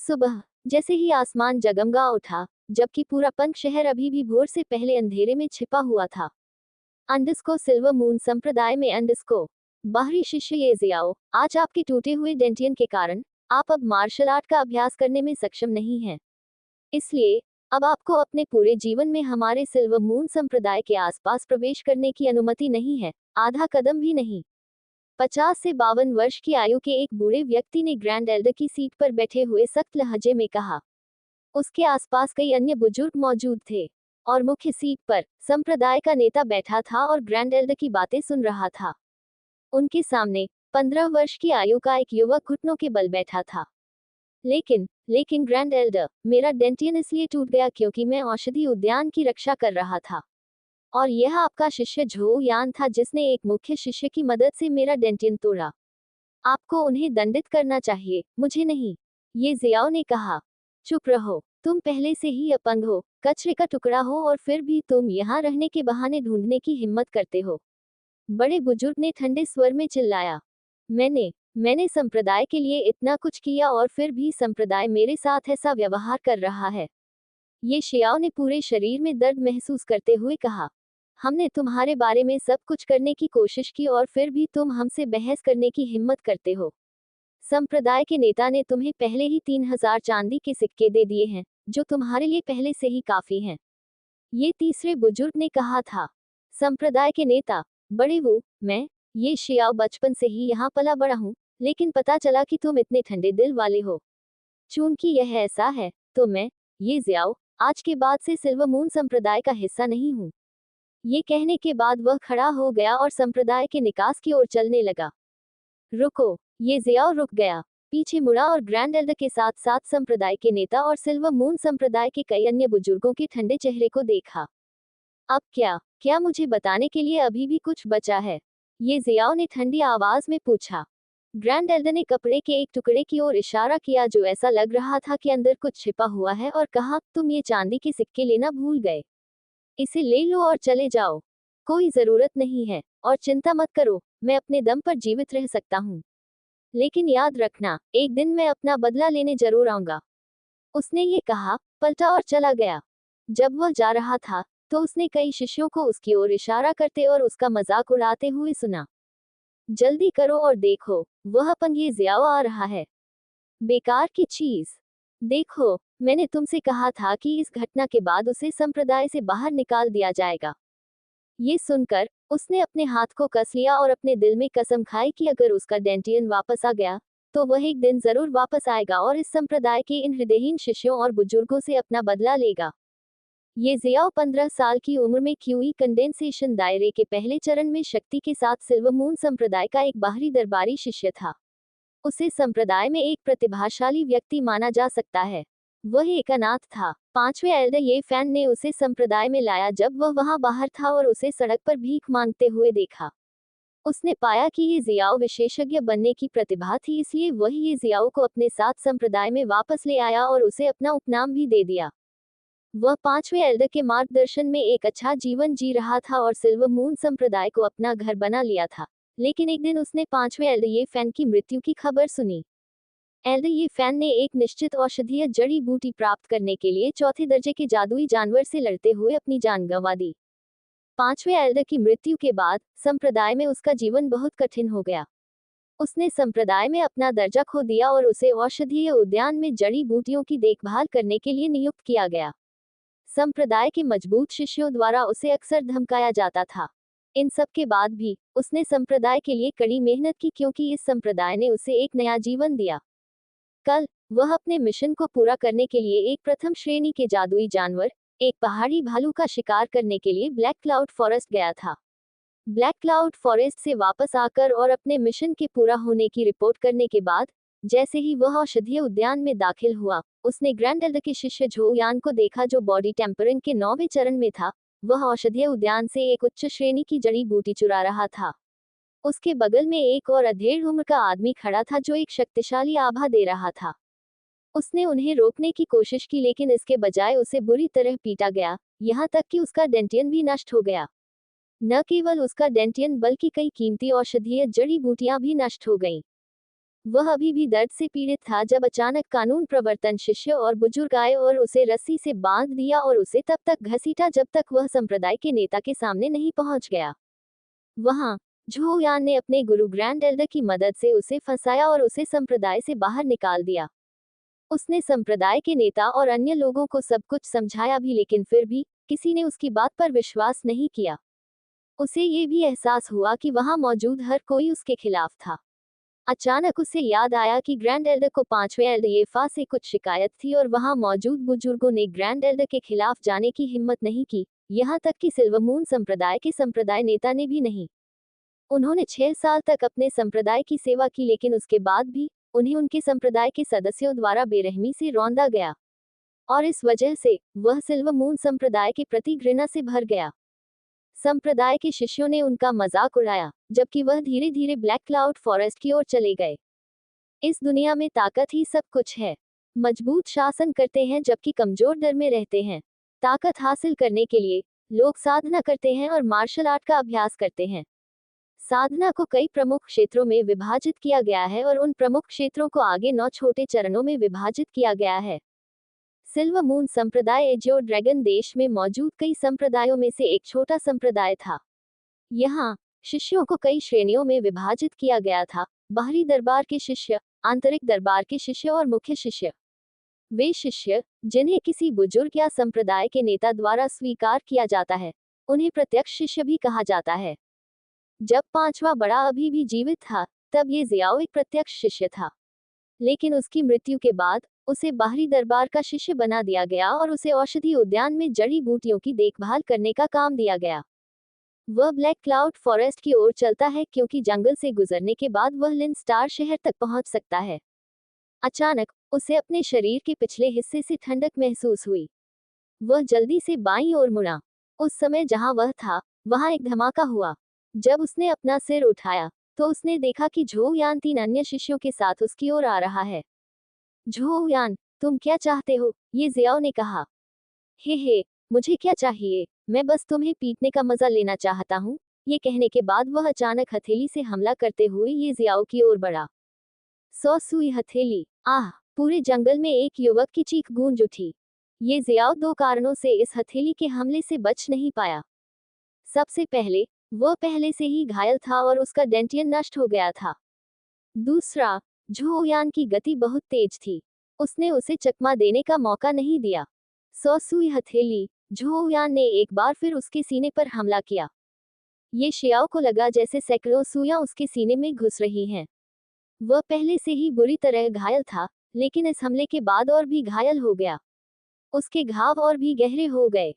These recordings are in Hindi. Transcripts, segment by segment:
सुबह जैसे ही आसमान जगमगा उठा, जबकि पूरा पंक शहर अभी भी भोर से पहले अंधेरे में छिपा हुआ था। अंडस्को सिल्वर मून संप्रदाय में अंडस्को बाहरी शिष्य ये जियाओ, आज आपके टूटे हुए डेंटियन के कारण आप अब मार्शल आर्ट का अभ्यास करने में सक्षम नहीं हैं। इसलिए अब आपको अपने पूरे जीवन में हमारे सिल्वर मून संप्रदाय के आसपास प्रवेश करने की अनुमति नहीं है, आधा कदम भी नहीं। 50 से 52 वर्ष की आयु के एक बूढ़े व्यक्ति ने ग्रैंड एल्डर की सीट पर बैठे हुए सख्त लहजे में कहा। उसके आसपास कई अन्य बुजुर्ग मौजूद थे और मुख्य सीट पर संप्रदाय का नेता बैठा था और ग्रैंड एल्डर की बातें सुन रहा था। उनके सामने 15 वर्ष की आयु का एक युवक घुटनों के बल बैठा था। लेकिन ग्रैंड एल्डर, मेरा डेंटियन इसलिए टूट गया क्योंकि मैं औषधि उद्यान की रक्षा कर रहा था, और यह आपका शिष्य झो यान था जिसने एक मुख्य शिष्य की मदद से मेरा डेंटियन तोड़ा। आपको उन्हें दंडित करना चाहिए, मुझे नहीं, ये जियाओ ने कहा। चुप रहो, तुम पहले से ही अपंग हो, कचरे का टुकड़ा हो और फिर भी तुम यहाँ रहने के बहाने ढूंढने की हिम्मत करते हो। बड़े बुजुर्ग ने ठंडे स्वर में चिल्लाया। मैंने संप्रदाय के लिए इतना कुछ किया और फिर भी संप्रदाय मेरे साथ ऐसा व्यवहार कर रहा है। ये शियाओ ने पूरे शरीर में दर्द महसूस करते हुए कहा। हमने तुम्हारे बारे में सब कुछ करने की कोशिश की और फिर भी तुम हमसे बहस करने की हिम्मत करते हो। संप्रदाय के नेता ने तुम्हें पहले ही 3000 चांदी के सिक्के दे दिए हैं, जो तुम्हारे लिए पहले से ही काफी हैं। ये तीसरे बुजुर्ग ने कहा था। संप्रदाय के नेता, बड़े वो, मैं, ये शियाओ बचपन से ही यहाँ पला बड़ा हूँ, लेकिन पता चला कि तुम इतने ठंडे दिल वाले हो। चूंकि यह ऐसा है, तो मैं, ये जियाओ, आज के बाद से सिल्वर मून संप्रदाय का हिस्सा नहीं हूँ। ये कहने के बाद वह खड़ा हो गया और संप्रदाय के निकास की ओर चलने लगा। रुको, ये जियाओ रुक गया, पीछे मुड़ा और ग्रैंड एल्डर के साथ साथ संप्रदाय के नेता और सिल्वर मून संप्रदाय के कई अन्य बुजुर्गों के ठंडे चेहरे को देखा। अब क्या मुझे बताने के लिए अभी भी कुछ बचा है? ये जियाओ ने ठंडी आवाज में पूछा। ग्रैंड एल्डर ने कपड़े के एक टुकड़े की ओर इशारा किया जो ऐसा लग रहा था कि अंदर कुछ छिपा हुआ है और कहा, तुम ये चांदी के सिक्के लेना भूल गए। इसे ले लो और चले जाओ। कोई जरूरत नहीं है, और चिंता मत करो, मैं अपने दम पर जीवित रह सकता हूँ। लेकिन याद रखना, एक दिन मैं अपना बदला लेने जरूर आऊंगा। उसने ये कहा, पलटा और चला गया। जब वह जा रहा था, तो उसने कई शिष्यों को उसकी ओर इशारा करते और उसका मजाक उड़ाते हुए सुना। जल्दी करो और देखो, वह अपंग ये जियाओ आ रहा है। बेकार की चीज। देखो, मैंने तुमसे कहा था कि इस घटना के बाद उसे संप्रदाय से बाहर निकाल दिया जाएगा। ये सुनकर उसने अपने हाथ को कस लिया और अपने दिल में कसम खाई कि अगर उसका डेंटियन वापस आ गया, तो वह एक दिन जरूर वापस आएगा और इस संप्रदाय के इन हृदयहीन शिष्यों और बुजुर्गों से अपना बदला लेगा। ये जियाओ 15 साल की उम्र में क्यूई कंडेंसेशन दायरे के पहले चरण में शक्ति के साथ सिल्वर मून संप्रदाय का एक बाहरी दरबारी शिष्य था। उसे संप्रदाय में एक प्रतिभाशाली व्यक्ति माना जा सकता है। वह एक अनाथ था। 5वें एल्डर ये फैन ने उसे संप्रदाय में लाया जब वह वहां बाहर था और उसे सड़क पर भीख मांगते हुए देखा। उसने पाया कि ये जियाओ विशेषज्ञ बनने की प्रतिभा थी, इसलिए वह ये जियाओ को अपने साथ संप्रदाय में वापस ले आया और उसे अपना उपनाम भी दे दिया। वह 5वें एल्डर के मार्गदर्शन में एक अच्छा जीवन जी रहा था और सिल्वर मून संप्रदाय को अपना घर बना लिया था। लेकिन एक दिन उसने 5वें एल्डर ये फैन की मृत्यु की खबर सुनी। एल्डर ये फैन ने एक निश्चित औषधीय जड़ी बूटी प्राप्त करने के लिए चौथे दर्जे के जादुई जानवर से लड़ते हुए अपनी जान गंवा दी। 5वें एल्डर की मृत्यु के बाद संप्रदाय में उसका जीवन बहुत कठिन हो गया। उसने संप्रदाय में अपना दर्जा खो दिया और उसे औषधीय उद्यान में जड़ी बूटियों की देखभाल करने के लिए नियुक्त किया गया। संप्रदाय के मजबूत शिष्यों द्वारा उसे अक्सर धमकाया जाता था। इन सब के बाद भी उसने संप्रदाय के लिए कड़ी मेहनत की क्योंकि इस संप्रदाय ने उसे एक नया जीवन दिया। कल वह अपने मिशन को पूरा करने के लिए एक प्रथम श्रेणी के जादुई जानवर, एक पहाड़ी भालू का शिकार करने के लिए ब्लैक क्लाउड फॉरेस्ट गया था। ब्लैक क्लाउड फॉरेस्ट से वापस आकर और अपने मिशन के पूरा होने की रिपोर्ट करने के बाद जैसे ही वह औषधीय उद्यान में दाखिल हुआ, उसने ग्रैंड एल्डर के शिष्य झो यान को देखा जो बॉडी टेम्परिंग के 9वें चरण में था। वह औषधीय उद्यान से एक उच्च श्रेणी की जड़ी बूटी चुरा रहा था। उसके बगल में एक और अधेड़ उम्र का आदमी खड़ा था जो एक शक्तिशाली आभा दे रहा था। उसने उन्हें रोकने की कोशिश की लेकिन इसके बजाय उसे बुरी तरह पीटा गया, यहाँ तक कि उसका डेंटियन भी नष्ट हो गया। न केवल उसका डेंटियन बल्कि कई कीमती औषधीय जड़ी बूटियां भी नष्ट हो गईं। वह अभी भी दर्द से पीड़ित था जब अचानक कानून प्रवर्तन शिष्य और बुजुर्ग आए और उसे रस्सी से बांध दिया और उसे तब तक घसीटा जब तक वह संप्रदाय के नेता के सामने नहीं पहुंच गया। वहां झो यान ने अपने गुरु ग्रैंड एल्डर की मदद से उसे फंसाया और उसे संप्रदाय से बाहर निकाल दिया। उसने संप्रदाय के नेता और अन्य लोगों को सब कुछ समझाया भी, लेकिन फिर भी किसी ने उसकी बात पर विश्वास नहीं किया। उसे ये भी एहसास हुआ कि वहां मौजूद हर कोई उसके खिलाफ था। अचानक उसे याद आया कि ग्रैंड एल्डर को 5वें एल्डर से कुछ शिकायत थी और वहां मौजूद बुजुर्गों ने ग्रैंड एल्डर के खिलाफ जाने की हिम्मत नहीं की, यहाँ तक कि सिल्वर मून संप्रदाय के संप्रदाय नेता ने भी नहीं। उन्होंने 6 साल तक अपने संप्रदाय की सेवा की, लेकिन उसके बाद भी उन्हें उनके संप्रदाय के सदस्यों द्वारा बेरहमी से रौंदा गया और इस वजह से वह सिल्वर मून संप्रदाय के प्रति घृणा से भर गया। संप्रदाय के शिष्यों ने उनका मजाक उड़ाया, जबकि वह धीरे धीरे ब्लैक क्लाउड फॉरेस्ट की ओर चले गए। इस दुनिया में ताकत ही सब कुछ है। मजबूत शासन करते हैं जबकि कमजोर डर में रहते हैं। ताकत हासिल करने के लिए लोग साधना करते हैं और मार्शल आर्ट का अभ्यास करते हैं। साधना को कई प्रमुख क्षेत्रों में विभाजित किया गया है और उन प्रमुख क्षेत्रों को आगे 9 छोटे चरणों में विभाजित किया गया है। सिल्वर मून संप्रदाय एजियो ड्रैगन देश में मौजूद कई संप्रदायों में से एक छोटा संप्रदाय था। यहाँ शिष्यों को कई श्रेणियों में विभाजित किया गया था: बाहरी दरबार के शिष्य, आंतरिक दरबार के शिष्य और मुख्य शिष्य। वे शिष्य जिन्हें किसी बुजुर्ग या संप्रदाय के नेता द्वारा स्वीकार किया जाता है, उन्हें प्रत्यक्ष शिष्य भी कहा जाता है। जब 5वां बड़ा अभी भी जीवित था, तब ये जियाओ एक प्रत्यक्ष शिष्य था, लेकिन उसकी मृत्यु के बाद उसे बाहरी दरबार का शिष्य बना दिया गया और उसे औषधि उद्यान में जड़ी बूटियों की देखभाल करने का काम दिया गया। वह ब्लैक क्लाउड फॉरेस्ट की ओर चलता है क्योंकि जंगल से गुजरने के बाद वह लिन स्टार शहर तक पहुंच सकता है। अचानक उसे अपने शरीर के पिछले हिस्से से ठंडक महसूस हुई। वह जल्दी से बाईं ओर मुड़ा। उस समय जहां वह था, वहां एक धमाका हुआ। जब उसने अपना सिर उठाया तो उसने देखा कि झो यान 3 अन्य शिष्यों के साथ उसकी ओर आ रहा है। झो यान, तुम क्या चाहते हो? ये जियाओ ने कहा। हे, मुझे क्या चाहिए? मैं बस तुम्हें पीटने का मजा लेना चाहता हूँ। ये कहने के बाद वह अचानक हथेली से हमला करते हुए ये जियाओ की ओर बढ़ा। 100 सुई हथेली। आह! पूरे जंगल में एक युवक की चीख गूंज उठी। ये जियाओ 2 कारणों से इस हथेली के हमले से बच नहीं पाया। सबसे पहले, वह पहले से ही घायल था और उसका डेंटियन नष्ट हो गया था। दूसरा, झो यान की गति बहुत तेज थी। उसने उसे चकमा देने का मौका नहीं दिया। 100 सुई हथेली। झो यान ने एक बार फिर उसके सीने पर हमला किया। ये शियाओ को लगा जैसे सैकड़ों सुइयां उसके सीने में घुस रही हैं। वह पहले से ही बुरी तरह घायल था, लेकिन इस हमले के बाद और भी घायल हो गया। उसके घाव और भी गहरे हो गए।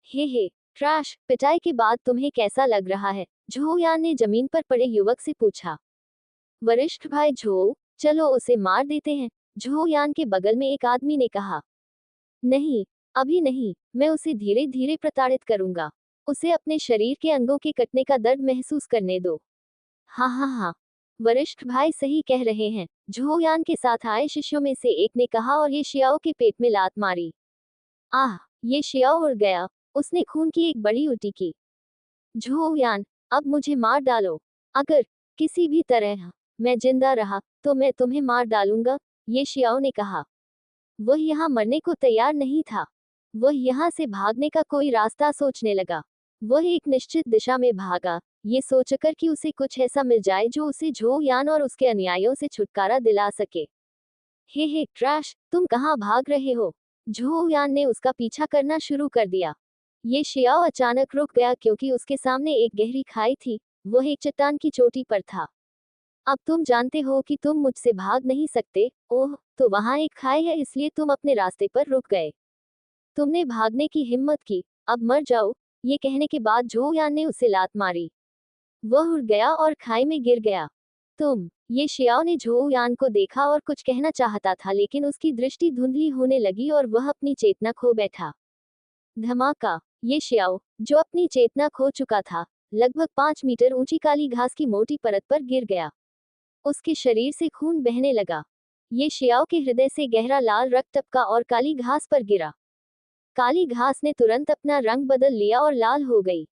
हे, ट्रैश, पिटाई के बाद तुम्हें कैसा लग रहा है? झो यान ने जमीन पर पड़े युवक से पूछा। वरिष्ठ भाई झो, चलो उसे मार देते हैं, झो यान के बगल में एक आदमी ने कहा। नहीं, अभी नहीं, मैं उसे धीरे धीरे प्रताड़ित करूंगा। उसे अपने शरीर के अंगों के कटने का दर्द महसूस करने दो। हाँ, वरिष्ठ भाई सही कह रहे हैं, झो यान के साथ आए शिष्यों में से एक ने कहा और ये शियाओ के पेट में लात मारी। आह! ये शियाओ उड़ गया। उसने खून की एक बड़ी उल्टी की। झो यान, अब मुझे मार डालो। अगर किसी भी तरह मैं जिंदा रहा तो मैं तुम्हें मार डालूंगा, ये शियाओ ने कहा। वह यहाँ मरने को तैयार नहीं था। वह यहाँ से भागने का कोई रास्ता सोचने लगा। वह एक निश्चित दिशा में भागा, ये सोचकर कि उसे कुछ ऐसा मिल जाए जो उसे झो यान और उसके अनुयायियों से छुटकारा दिला सके। हे, ट्रैश, तुम कहाँ भाग रहे हो? झो यान ने उसका पीछा करना शुरू कर दिया। ये शियाओ अचानक रुक गया क्योंकि उसके सामने एक गहरी खाई थी। वह एक चट्टान की चोटी पर था। अब तुम जानते हो कि तुम मुझसे भाग नहीं सकते। ओह, तो वहां एक खाई है, इसलिए तुम अपने रास्ते पर रुक गए। तुमने भागने की हिम्मत की, अब मर जाओ। ये कहने के बाद झो यान ने उसे लात मारी। वह उड़ गया और खाई में गिर गया। ये शियाओ ने झो यान को देखा और कुछ कहना चाहता था, लेकिन उसकी दृष्टि धुंधली होने लगी और वह अपनी चेतना खो बैठा। धमाका। ये शियाओ, जो अपनी चेतना खो चुका था, लगभग 5 मीटर ऊंची काली घास की मोटी परत पर गिर गया। उसके शरीर से खून बहने लगा। ये शियाओ के हृदय से गहरा लाल रक्त टपका और काली घास पर गिरा। काली घास ने तुरंत अपना रंग बदल लिया और लाल हो गई।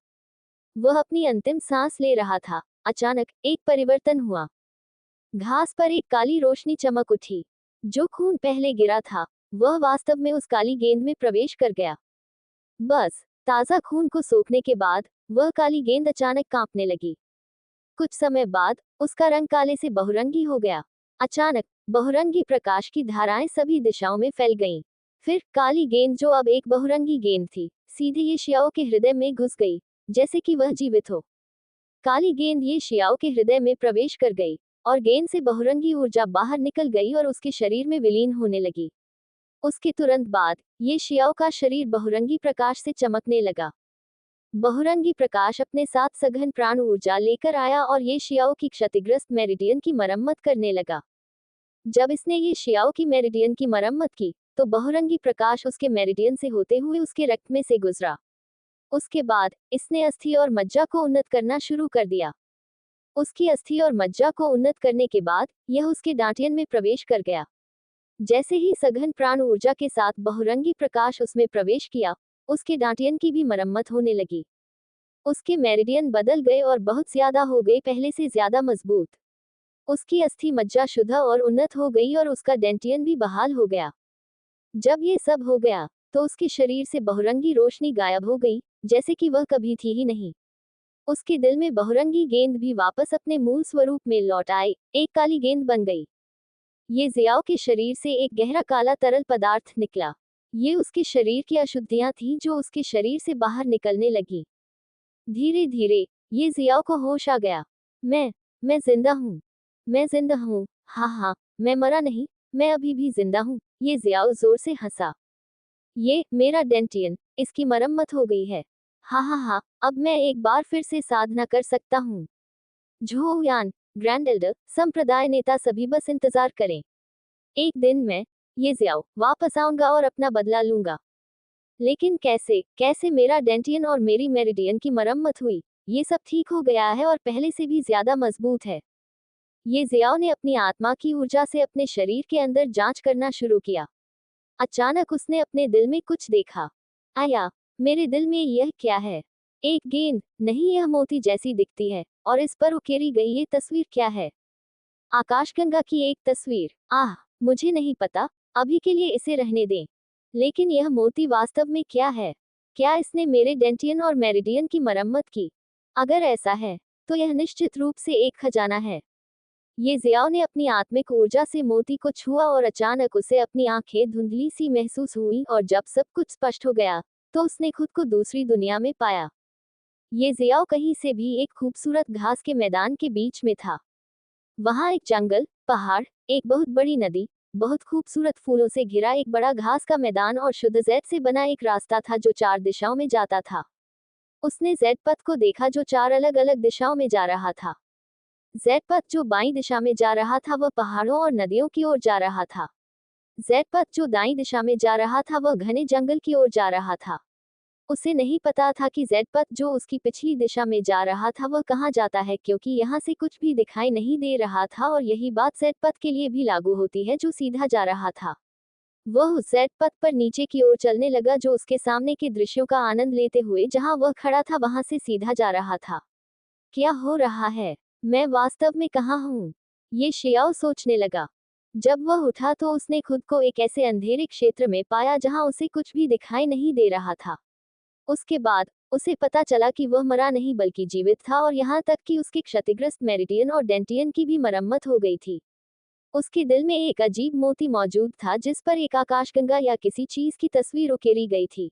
वह अपनी अंतिम सांस ले रहा था। अचानक एक परिवर्तन हुआ। घास पर एक काली रोशनी चमक उठी। जो खून पहले गिरा था वह वास्तव में उस काली गेंद में प्रवेश कर गया। बस ताजा खून को सोखने के बाद वह काली गेंद अचानक कांपने लगी। कुछ समय बाद उसका रंग काले से बहुरंगी हो गया। अचानक बहुरंगी प्रकाश की धाराएं सभी दिशाओं में फैल गईं। फिर काली गेंद, जो अब एक बहुरंगी गेंद थी, सीधे ये शियाओ के हृदय में घुस गई, जैसे कि वह जीवित हो। काली गेंद ये शियाओ के हृदय में प्रवेश कर गई और गेंद से बहुरंगी ऊर्जा बाहर निकल गई और उसके शरीर में विलीन होने लगी। उसके तुरंत बाद ये शियाओ का शरीर बहुरंगी प्रकाश से चमकने लगा। बहुरंगी प्रकाश अपने साथ सघन प्राण ऊर्जा लेकर आया और ये शियाओ की क्षतिग्रस्त मेरिडियन की मरम्मत करने लगा। जब इसने ये शियाओ की मेरिडियन की मरम्मत की तो बहुरंगी प्रकाश उसके मेरिडियन से होते हुए उसके रक्त में से गुजरा। उसके बाद इसने अस्थि और मज्जा को उन्नत करना शुरू कर दिया। उसकी अस्थि और मज्जा को उन्नत करने के बाद यह उसके डांटियन में प्रवेश कर गया। जैसे ही सघन प्राण ऊर्जा के साथ बहुरंगी प्रकाश उसमें प्रवेश किया, उसके डांटियन की भी मरम्मत होने लगी। उसके मेरिडियन बदल गए और बहुत ज्यादा हो गए, पहले से ज्यादा मजबूत। उसकी अस्थि मज्जा शुद्ध और उन्नत हो गई और उसका डेंटियन भी बहाल हो गया। जब ये सब हो गया तो उसके शरीर से बहुरंगी रोशनी गायब हो गई, जैसे कि वह कभी थी ही नहीं। उसके दिल में बहुरंगी गेंद भी वापस अपने मूल स्वरूप में लौट आई, एक काली गेंद बन गई। ये जियाओ के शरीर से एक गहरा काला तरल पदार्थ निकला। ये उसके शरीर की अशुद्धियां थीं जो उसके शरीर से बाहर निकलने लगी। धीरे धीरे ये जियाओ को होश आ गया। मैं जिंदा हूँ। मैं जिंदा हूँ। हाँ हाँ, मैं मरा नहीं, मैं अभी भी जिंदा हूँ। ये जियाओ जोर से हंसा। ये मेरा डेंटियन, इसकी मरम्मत हो गई है। हाँ हाँ हाँ, अब मैं एक बार फिर से साधना कर सकता हूँ। झोयान, ग्रैंड एल्डर, संप्रदाय नेता सभी बस इंतजार करें। एक दिन मैं, ये जियाओ, वापस आऊंगा और अपना बदला लूंगा। लेकिन कैसे कैसे मेरा डेंटियन और मेरी मेरिडियन की मरम्मत हुई, ये सब ठीक हो गया है और पहले से भी ज्यादा मजबूत है। ये जियाओ ने अपनी आत्मा की ऊर्जा से अपने शरीर के अंदर जांच करना शुरू किया। अचानक उसने अपने दिल में कुछ देखा। आया, मेरे दिल में यह क्या है? एक गेंद नहीं, यह मोती जैसी दिखती है और इस पर उकेरी गई ये तस्वीर क्या है? आकाशगंगा की एक तस्वीर। आह, मुझे नहीं पता, अभी के लिए इसे रहने दें। लेकिन यह मोती वास्तव में क्या है? क्या इसने मेरे डेंटियन और मेरिडियन की मरम्मत की? अगर ऐसा है तो यह निश्चित रूप से एक खजाना है। ये जियाओ ने अपनी आत्मिक ऊर्जा से मोती को छुआ और अचानक उसे अपनी आंखें धुंधली सी महसूस हुई और जब सब कुछ स्पष्ट हो गया तो उसने खुद को दूसरी दुनिया में पाया। ये जियाओ कहीं से भी एक खूबसूरत घास के मैदान के बीच में था। वहां एक जंगल, पहाड़, एक बहुत बड़ी नदी, बहुत खूबसूरत फूलों से घिरा एक बड़ा घास का मैदान और शुद्ध जैत से बना एक रास्ता था जो 4 दिशाओं में जाता था। उसने जेड पथ को देखा जो 4 अलग अलग दिशाओं में जा रहा था। जेड पथ जो बाईं दिशा में जा रहा था वह पहाड़ों और नदियों की ओर जा रहा था। जेड पथ जो दाईं दिशा में जा रहा था वह घने जंगल की ओर जा रहा था। उसे नहीं पता था कि जेड पथ जो उसकी पिछली दिशा में जा रहा था वह कहाँ जाता है, क्योंकि यहाँ से कुछ भी दिखाई नहीं दे रहा था और यही बात जेड पथ के लिए भी लागू होती है जो सीधा जा रहा था। वह उस जेड पथ पर नीचे की ओर चलने लगा जो उसके सामने के दृश्यों का आनंद लेते हुए जहाँ वह खड़ा था वहां से सीधा जा रहा था। क्या हो रहा है? मैं वास्तव में कहाँ हूँ? ये शियाओ सोचने लगा। जब वह उठा तो उसने खुद को एक ऐसे अंधेरे क्षेत्र में पाया जहां उसे कुछ भी दिखाई नहीं दे रहा था। उसके बाद उसे पता चला कि वह मरा नहीं बल्कि जीवित था और यहाँ तक कि उसके क्षतिग्रस्त मेरिडियन और डेंटियन की भी मरम्मत हो गई थी। उसके दिल में एक अजीब मोती मौजूद था जिस पर एक आकाशगंगा या किसी चीज की तस्वीर उकेरी गई थी।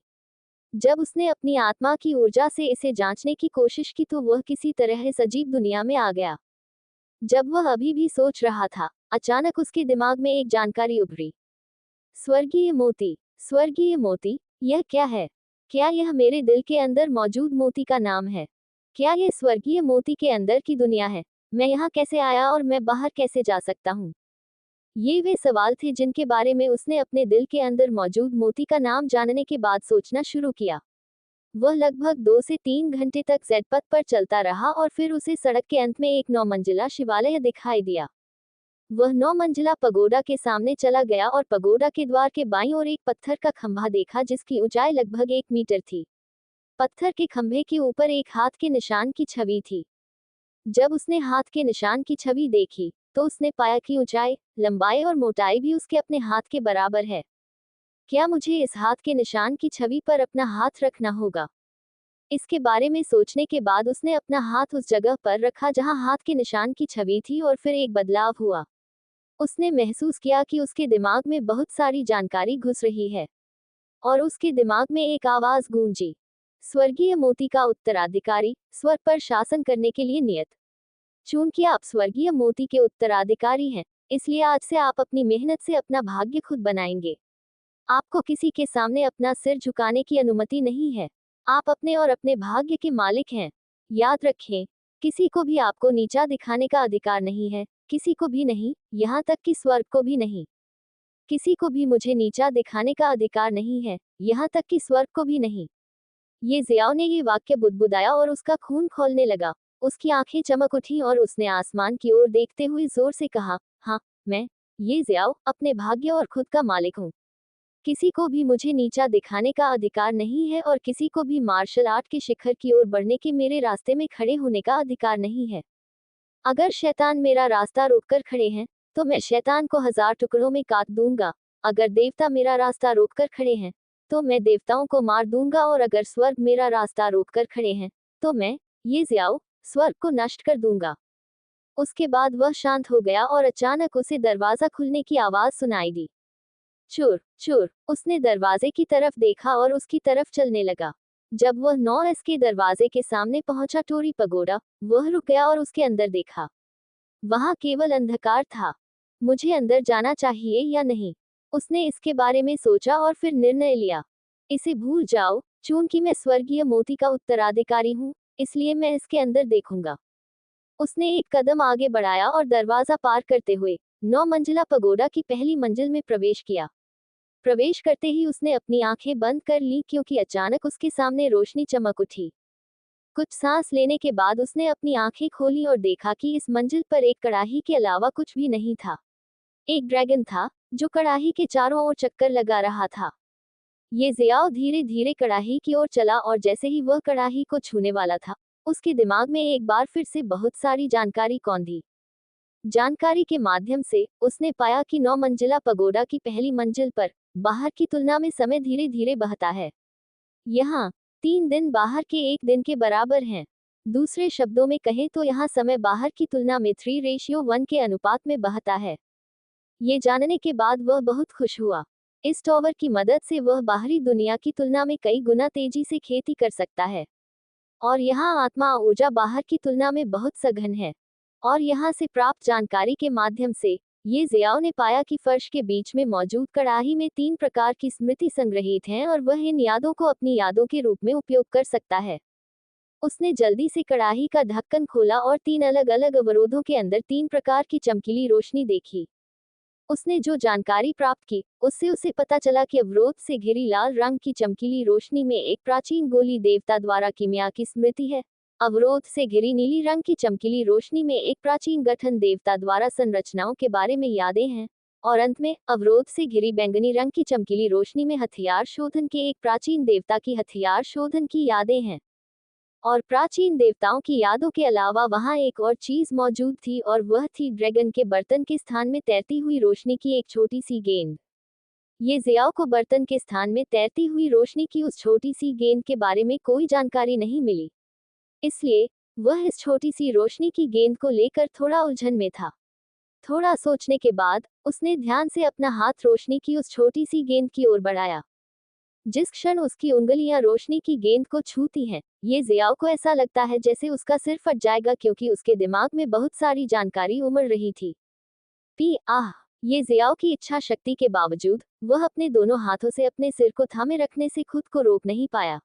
जब उसने अपनी आत्मा की ऊर्जा से इसे जांचने की कोशिश की तो वह किसी तरह इस अजीब दुनिया में आ गया। जब वह अभी भी सोच रहा था, अचानक उसके दिमाग में एक जानकारी उभरी। स्वर्गीय मोती, स्वर्गीय मोती, यह क्या है? क्या यह मेरे दिल के अंदर मौजूद मोती का नाम है? क्या यह स्वर्गीय मोती के अंदर की दुनिया है? मैं यहाँ कैसे आया और मैं बाहर कैसे जा सकता हूँ? ये वे सवाल थे जिनके बारे में उसने अपने दिल के अंदर मौजूद मोती का नाम जानने के बाद सोचना शुरू किया। वह लगभग 2 से 3 घंटे तक जेड पथ पर चलता रहा और फिर उसे सड़क के अंत में एक 9 मंजिला शिवालय दिखाई दिया। वह 9 मंजिला पगोडा के सामने चला गया और पगोडा के द्वार के बाईं ओर एक पत्थर का खंभा देखा जिसकी ऊंचाई लगभग 1 मीटर थी। पत्थर के खंभे के ऊपर एक हाथ के निशान की छवि थी। जब उसने हाथ के निशान की छवि देखी तो उसने पाया कि ऊंचाई, लंबाई और मोटाई भी उसके अपने हाथ के बराबर है। क्या मुझे इस हाथ के निशान की छवि पर अपना हाथ रखना होगा? इसके बारे में सोचने के बाद उसने अपना हाथ उस जगह पर रखा जहां हाथ के निशान की छवि थी और फिर एक बदलाव हुआ। उसने महसूस किया कि उसके दिमाग में बहुत सारी जानकारी घुस रही है और उसके दिमाग में एक आवाज गूंजी, स्वर्गीय मोती का उत्तराधिकारी, स्वर्ग पर शासन करने के लिए नियत। चूंकि आप स्वर्गीय मोती के उत्तराधिकारी हैं, इसलिए आज से आप अपनी मेहनत से अपना भाग्य खुद बनाएंगे। आपको किसी के सामने अपना सिर झुकाने की अनुमति नहीं है। आप अपने और अपने भाग्य के मालिक हैं। याद रखें, किसी को भी आपको नीचा दिखाने का अधिकार नहीं है, किसी को भी नहीं, यहाँ तक कि स्वर्ग को भी नहीं। किसी को भी मुझे नीचा दिखाने का अधिकार नहीं है, यहाँ तक कि स्वर्ग को भी नहीं। ये जियाओ ने ये वाक्य बुदबुदाया और उसका खून खौलने लगा। उसकी आंखें चमक उठी और उसने आसमान की ओर देखते हुए जोर से कहा, हाँ, मैं, ये जियाओ, अपने भाग्य और खुद का मालिक हूँ। किसी को भी मुझे नीचा दिखाने का अधिकार नहीं है और किसी को भी मार्शल आर्ट के शिखर की ओर बढ़ने के मेरे रास्ते में खड़े होने का अधिकार नहीं है। अगर शैतान मेरा रास्ता रोककर खड़े हैं, तो मैं शैतान को 1000 टुकड़ों में काट दूंगा। अगर देवता मेरा रास्ता रोककर खड़े हैं, तो मैं देवताओं को मार दूंगा और अगर स्वर्ग मेरा रास्ता रोककर खड़े हैं, तो मैं, ये जियाओ, स्वर्ग को नष्ट कर दूंगा। उसके बाद वह शांत हो गया और अचानक उसे दरवाजा खुलने की आवाज सुनाई दी। चुर चुर, उसने दरवाजे की तरफ देखा और उसकी तरफ चलने लगा। जब वह 9S के दरवाजे के सामने पहुंचा टोरी पगोडा, वह रुक गया और उसके अंदर देखा। वहां केवल अंधकार था। मुझे अंदर जाना चाहिए या नहीं? उसने इसके बारे में सोचा और फिर निर्णय लिया। इसे भूल जाओ, चूंकि मैं स्वर्गीय मोती का उत्तराधिकारी हूँ, इसलिए मैं इसके अंदर देखूंगा। उसने एक कदम आगे बढ़ाया और दरवाजा पार करते हुए 9 मंजिला पगोडा की पहली मंजिल में प्रवेश किया। प्रवेश करते ही उसने अपनी आंखें बंद कर ली क्योंकि अचानक उसके सामने रोशनी चमक उठी। कुछ सांस लेने के बाद उसने अपनी आंखें खोली और देखा कि इस मंजिल पर एक कड़ाही के अलावा कुछ भी नहीं था। एक ड्रैगन था, जो कड़ाही के चारों ओर चक्कर लगा रहा था। ये जियाओ धीरे धीरे कड़ाही की ओर चला और जैसे ही वह कड़ाही को छूने वाला था, उसके दिमाग में एक बार फिर से बहुत सारी जानकारी कौंधी। जानकारी के माध्यम से उसने पाया कि 9 मंजिला पगोडा की पहली मंजिल पर बाहर की तुलना में समय धीरे धीरे बहता है। यहाँ 3 दिन बाहर के 1 दिन के बराबर हैं। दूसरे शब्दों में कहें तो यहाँ समय बाहर की तुलना में 3:1 के अनुपात में बहता है। ये जानने के बाद वह बहुत खुश हुआ। इस टॉवर की मदद से वह बाहरी दुनिया की तुलना में कई गुना तेजी से खेती कर सकता है। और यहाँ आत्मा ऊर्जा बाहर की तुलना में बहुत सघन है। और यहाँ से प्राप्त जानकारी के माध्यम से ये जियाओ ने पाया कि फर्श के बीच में मौजूद कड़ाही में 3 प्रकार की स्मृति संग्रहित हैं और वह इन यादों को अपनी यादों के रूप में उपयोग कर सकता है। उसने जल्दी से कड़ाही का ढक्कन खोला और 3 अलग अलग अवरोधों के अंदर 3 प्रकार की चमकीली रोशनी देखी। उसने जो जानकारी प्राप्त की, उससे उसे पता चला कि अवरोध से घिरी लाल रंग की चमकीली रोशनी में एक प्राचीन गोली देवता द्वारा कीमिया की स्मृति है। अवरोध से घिरी नीली रंग की चमकीली रोशनी में एक प्राचीन गठन देवता द्वारा संरचनाओं के बारे में यादें हैं। और अंत में अवरोध से घिरी बैंगनी रंग की चमकीली रोशनी में हथियार शोधन के एक प्राचीन देवता की हथियार शोधन की यादें हैं। और प्राचीन देवताओं की यादों के अलावा वहां एक और चीज मौजूद थी और वह थी ड्रैगन के बर्तन के स्थान में तैरती हुई रोशनी की एक छोटी सी गेंद। ये जियाओ को बर्तन के स्थान में तैरती हुई रोशनी की उस छोटी सी गेंद के बारे में कोई जानकारी नहीं मिली। इसलिए वह इस छोटी सी रोशनी की गेंद को लेकर थोड़ा उलझन में था। थोड़ा सोचने के बाद उसने ध्यान से अपना हाथ रोशनी की उस छोटी सी गेंद की ओर बढ़ाया। जिस क्षण उसकी उंगलियां रोशनी की गेंद को छूती हैं, ये जियाओ को ऐसा लगता है जैसे उसका सिर फट जाएगा क्योंकि उसके दिमाग में बहुत सारी जानकारी उमड़ रही थी। ये जियाओ की इच्छा शक्ति के बावजूद वह अपने दोनों हाथों से अपने सिर को थामे रखने से खुद को रोक नहीं पाया।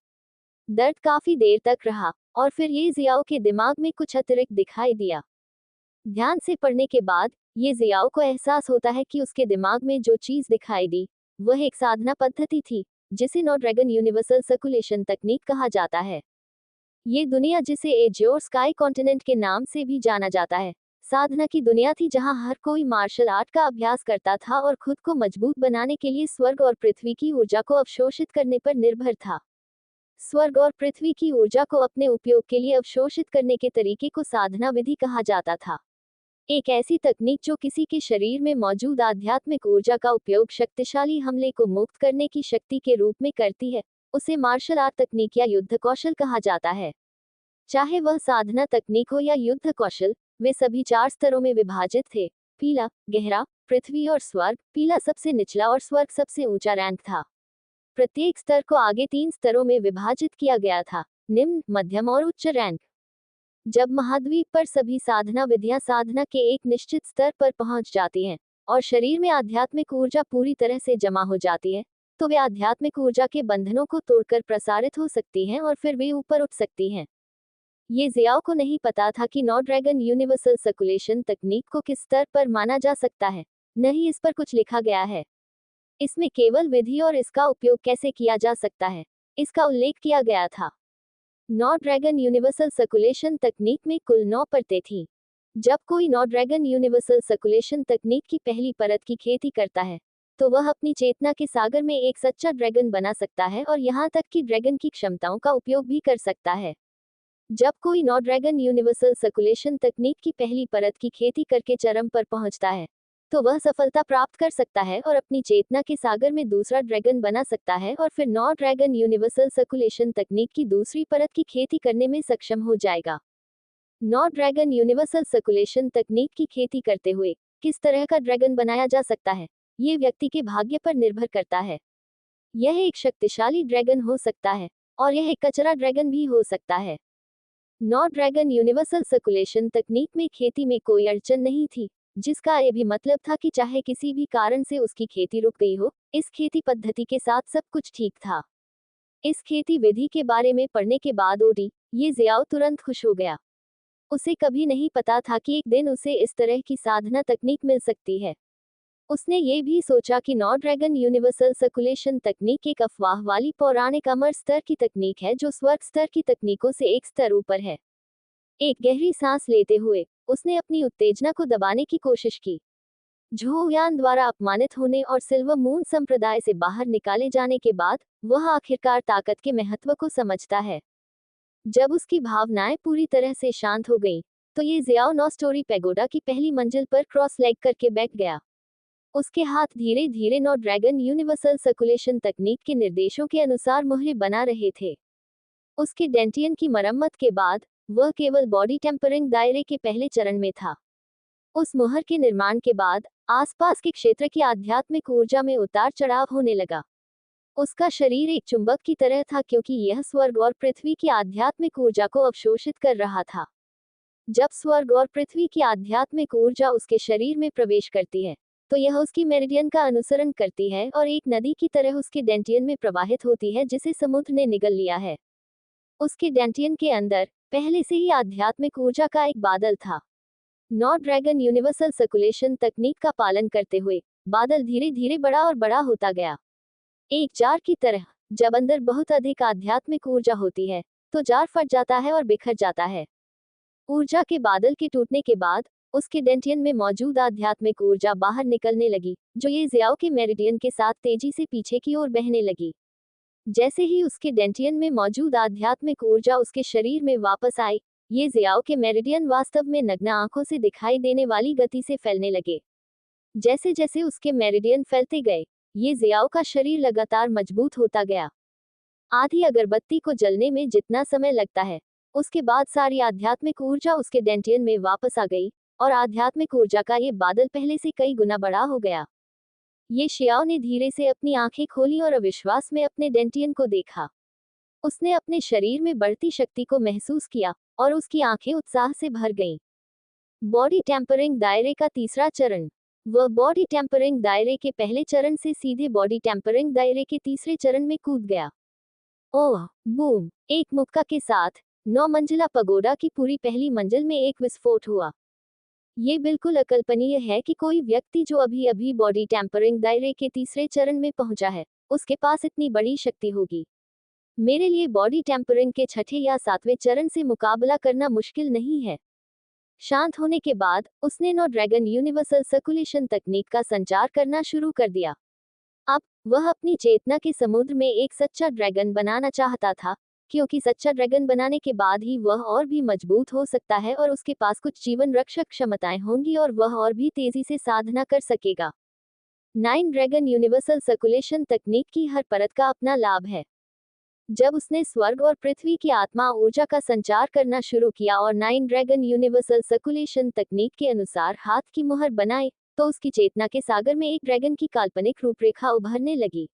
दर्द काफी देर तक रहा और फिर ये जियाओ के दिमाग में कुछ अतिरिक्त दिखाई दिया। ध्यान से पढ़ने के बाद ये जियाओ को एहसास होता है कि उसके दिमाग में जो चीज दिखाई दी, वह एक साधना पद्धति थी, जिसे नो ड्रैगन यूनिवर्सल सर्कुलेशन तकनीक कहा जाता है। ये दुनिया जिसे एज्योर स्काई कॉन्टिनेंट के नाम से भी जाना जाता है, साधना की दुनिया थी जहां हर कोई मार्शल आर्ट का अभ्यास करता था और खुद को मजबूत बनाने के लिए स्वर्ग और पृथ्वी की ऊर्जा को अवशोषित करने पर निर्भर था। स्वर्ग और पृथ्वी की ऊर्जा को अपने उपयोग के लिए अवशोषित करने के तरीके को साधना विधि कहा जाता था। एक ऐसी तकनीक जो किसी के शरीर में मौजूद आध्यात्मिक ऊर्जा का उपयोग शक्तिशाली हमले को मुक्त करने की शक्ति के रूप में करती है, उसे मार्शल आर्ट तकनीक या युद्ध कौशल कहा जाता है। चाहे वह साधना तकनीक हो या युद्ध कौशल, वे सभी 4 स्तरों में विभाजित थे: पीला, गहरा, पृथ्वी और स्वर्ग। पीला सबसे निचला और स्वर्ग सबसे ऊंचा रैंक था। प्रत्येक स्तर को आगे 3 स्तरों में विभाजित किया गया था: निम्न, मध्यम और उच्च रैंक। जब महाद्वीप पर सभी साधना विधियां साधना के एक निश्चित स्तर पर पहुंच जाती हैं और शरीर में आध्यात्मिक ऊर्जा पूरी तरह से जमा हो जाती है, तो वे आध्यात्मिक ऊर्जा के बंधनों को तोड़कर प्रसारित हो सकती हैं और फिर वे ऊपर उठ सकती हैं। ये जियाओ को नहीं पता था कि नौ ड्रैगन यूनिवर्सल सर्कुलेशन तकनीक को किस स्तर पर माना जा सकता है, न ही इस पर कुछ लिखा गया है। इसमें केवल विधि और इसका उपयोग कैसे किया जा सकता है, इसका उल्लेख किया गया था। 9 ड्रैगन यूनिवर्सल सर्कुलेशन तकनीक में कुल 9 परतें थीं। जब कोई 9 ड्रैगन यूनिवर्सल सर्कुलेशन तकनीक की पहली परत की खेती करता है, तो वह अपनी चेतना के सागर में एक सच्चा ड्रैगन बना सकता है और यहाँ तक कि ड्रैगन की क्षमताओं का उपयोग भी कर सकता है। जब कोई 9 ड्रैगन यूनिवर्सल सर्कुलेशन तकनीक की पहली परत की खेती करके चरम पर पहुंचता है, तो वह सफलता प्राप्त कर सकता है और अपनी चेतना के सागर में दूसरा ड्रैगन बना सकता है और फिर 9 ड्रैगन यूनिवर्सल सर्कुलेशन तकनीक की दूसरी परत की खेती करने में सक्षम हो जाएगा। 9 ड्रैगन यूनिवर्सल सर्कुलेशन तकनीक की खेती करते हुए किस तरह का ड्रैगन बनाया जा सकता है, ये व्यक्ति के भाग्य पर निर्भर करता है। यह एक शक्तिशाली ड्रैगन हो सकता है और यह एक कचरा ड्रैगन भी हो सकता है। 9 ड्रैगन यूनिवर्सल सर्कुलेशन तकनीक में खेती में कोई अड़चन नहीं थी, जिसका ये भी मतलब था कि चाहे किसी भी कारण से उसकी खेती रुक गई हो, इस खेती पद्धति के साथ सब कुछ ठीक था। इस खेती विधि के बारे में पढ़ने के बाद ओडी ये जियाओ तुरंत खुश हो गया। उसे कभी नहीं पता था कि एक दिन उसे इस तरह की साधना तकनीक मिल सकती है। उसने ये भी सोचा कि 9 ड्रैगन यूनिवर्सल सर्कुलेशन तकनीक एक अफवाह वाली पौराणिक अमर स्तर की तकनीक है जो स्वर्ग स्तर की तकनीकों से एक स्तर ऊपर है। एक गहरी सांस लेते हुए उसने अपनी उत्तेजना को दबाने की कोशिश की। झोयान द्वारा अपमानित होने और सिल्वर मून संप्रदाय से बाहर निकाले जाने के बाद वह आखिरकार ताकत के महत्व को समझता है। जब उसकी भावनाएं पूरी तरह से शांत हो गईं, तो ये जियाओ 9 स्टोरी पैगोडा की पहली मंजिल पर क्रॉस लेग करके बैठ गया। उसके हाथ धीरे धीरे 9 ड्रैगन यूनिवर्सल सर्कुलेशन तकनीक के निर्देशों के अनुसार मुहरे बना रहे थे। उसके डेंटियन की मरम्मत के बाद वह केवल बॉडी टेम्परिंग दायरे के पहले चरण में था। उस मुहर के निर्माण के बाद आसपास के क्षेत्र की आध्यात्मिक ऊर्जा में उतार चढ़ाव होने लगा। उसका शरीर एक चुंबक की तरह था क्योंकि यह स्वर्ग और पृथ्वी की आध्यात्मिक ऊर्जा को अवशोषित कर रहा था। जब स्वर्ग और पृथ्वी की आध्यात्मिक ऊर्जा उसके शरीर में प्रवेश करती है, तो यह उसकी मेरिडियन का अनुसरण करती है और एक नदी की तरह उसके डेंटियन में प्रवाहित होती है जिसे समुद्र ने निगल लिया है। उसके डेंटियन के अंदर पहले से ही आध्यात्मिक ऊर्जा का एक बादल था। 9 ड्रैगन यूनिवर्सल सर्कुलेशन तकनीक का पालन करते हुए बादल धीरे धीरे बड़ा और बड़ा होता गया, एक जार की तरह। जब अंदर बहुत अधिक आध्यात्मिक ऊर्जा होती है, तो जार फट जाता है और बिखर जाता है। ऊर्जा के बादल के टूटने के बाद उसके डेंटियन में मौजूद आध्यात्मिक ऊर्जा बाहर निकलने लगी, जो ये जियाओ के मेरिडियन के साथ तेजी से पीछे की ओर बहने लगी। जैसे ही उसके डेंटियन में मौजूद आध्यात्मिक ऊर्जा उसके शरीर में वापस आई, ये जियाओ के मेरिडियन वास्तव में नग्न आंखों से दिखाई देने वाली गति से फैलने लगे। जैसे जैसे उसके मेरिडियन फैलते गए, ये जियाओ का शरीर लगातार मजबूत होता गया। आधी अगरबत्ती को जलने में जितना समय लगता है, उसके बाद सारी आध्यात्मिक ऊर्जा उसके डेंटियन में वापस आ गई और आध्यात्मिक ऊर्जा का ये बादल पहले से कई गुना बड़ा हो गया। ये शियाओ ने धीरे से अपनी आंखें खोली और अविश्वास में अपने डेंटियन को देखा। उसने अपने शरीर में बढ़ती शक्ति को महसूस किया और उसकी आंखें उत्साह से भर गईं। बॉडी टेम्परिंग दायरे का तीसरा चरण। वह बॉडी टेम्परिंग दायरे के पहले चरण से सीधे बॉडी टेम्परिंग दायरे के तीसरे चरण में कूद गया। ओह बूम! एक मुक्का के साथ 9 मंजिला पगोडा की पूरी पहली मंजिल में एक विस्फोट हुआ। ये बिल्कुल अकल्पनीय है कि कोई व्यक्ति जो अभी अभी बॉडी टेम्परिंग दायरे के तीसरे चरण में पहुंचा है, उसके पास इतनी बड़ी शक्ति होगी। मेरे लिए बॉडी टेम्परिंग के छठे या 7वें चरण से मुकाबला करना मुश्किल नहीं है। शांत होने के बाद उसने 9 ड्रैगन यूनिवर्सल सर्कुलेशन तकनीक का संचार करना शुरू कर दिया। अब वह अपनी चेतना के समुद्र में एक सच्चा ड्रैगन बनाना चाहता था, क्योंकि सच्चा ड्रैगन बनाने के बाद ही वह और भी मजबूत हो सकता है और उसके पास कुछ जीवन रक्षक क्षमताएं होंगी और वह और भी तेजी से साधना कर सकेगा। 9 ड्रैगन यूनिवर्सल सर्कुलेशन तकनीक की हर परत का अपना लाभ है। जब उसने स्वर्ग और पृथ्वी की आत्मा ऊर्जा का संचार करना शुरू किया और 9 ड्रैगन यूनिवर्सल सर्कुलेशन तकनीक के अनुसार हाथ की मुहर बनाए, तो उसकी चेतना के सागर में एक ड्रैगन की काल्पनिक रूपरेखा उभरने लगी।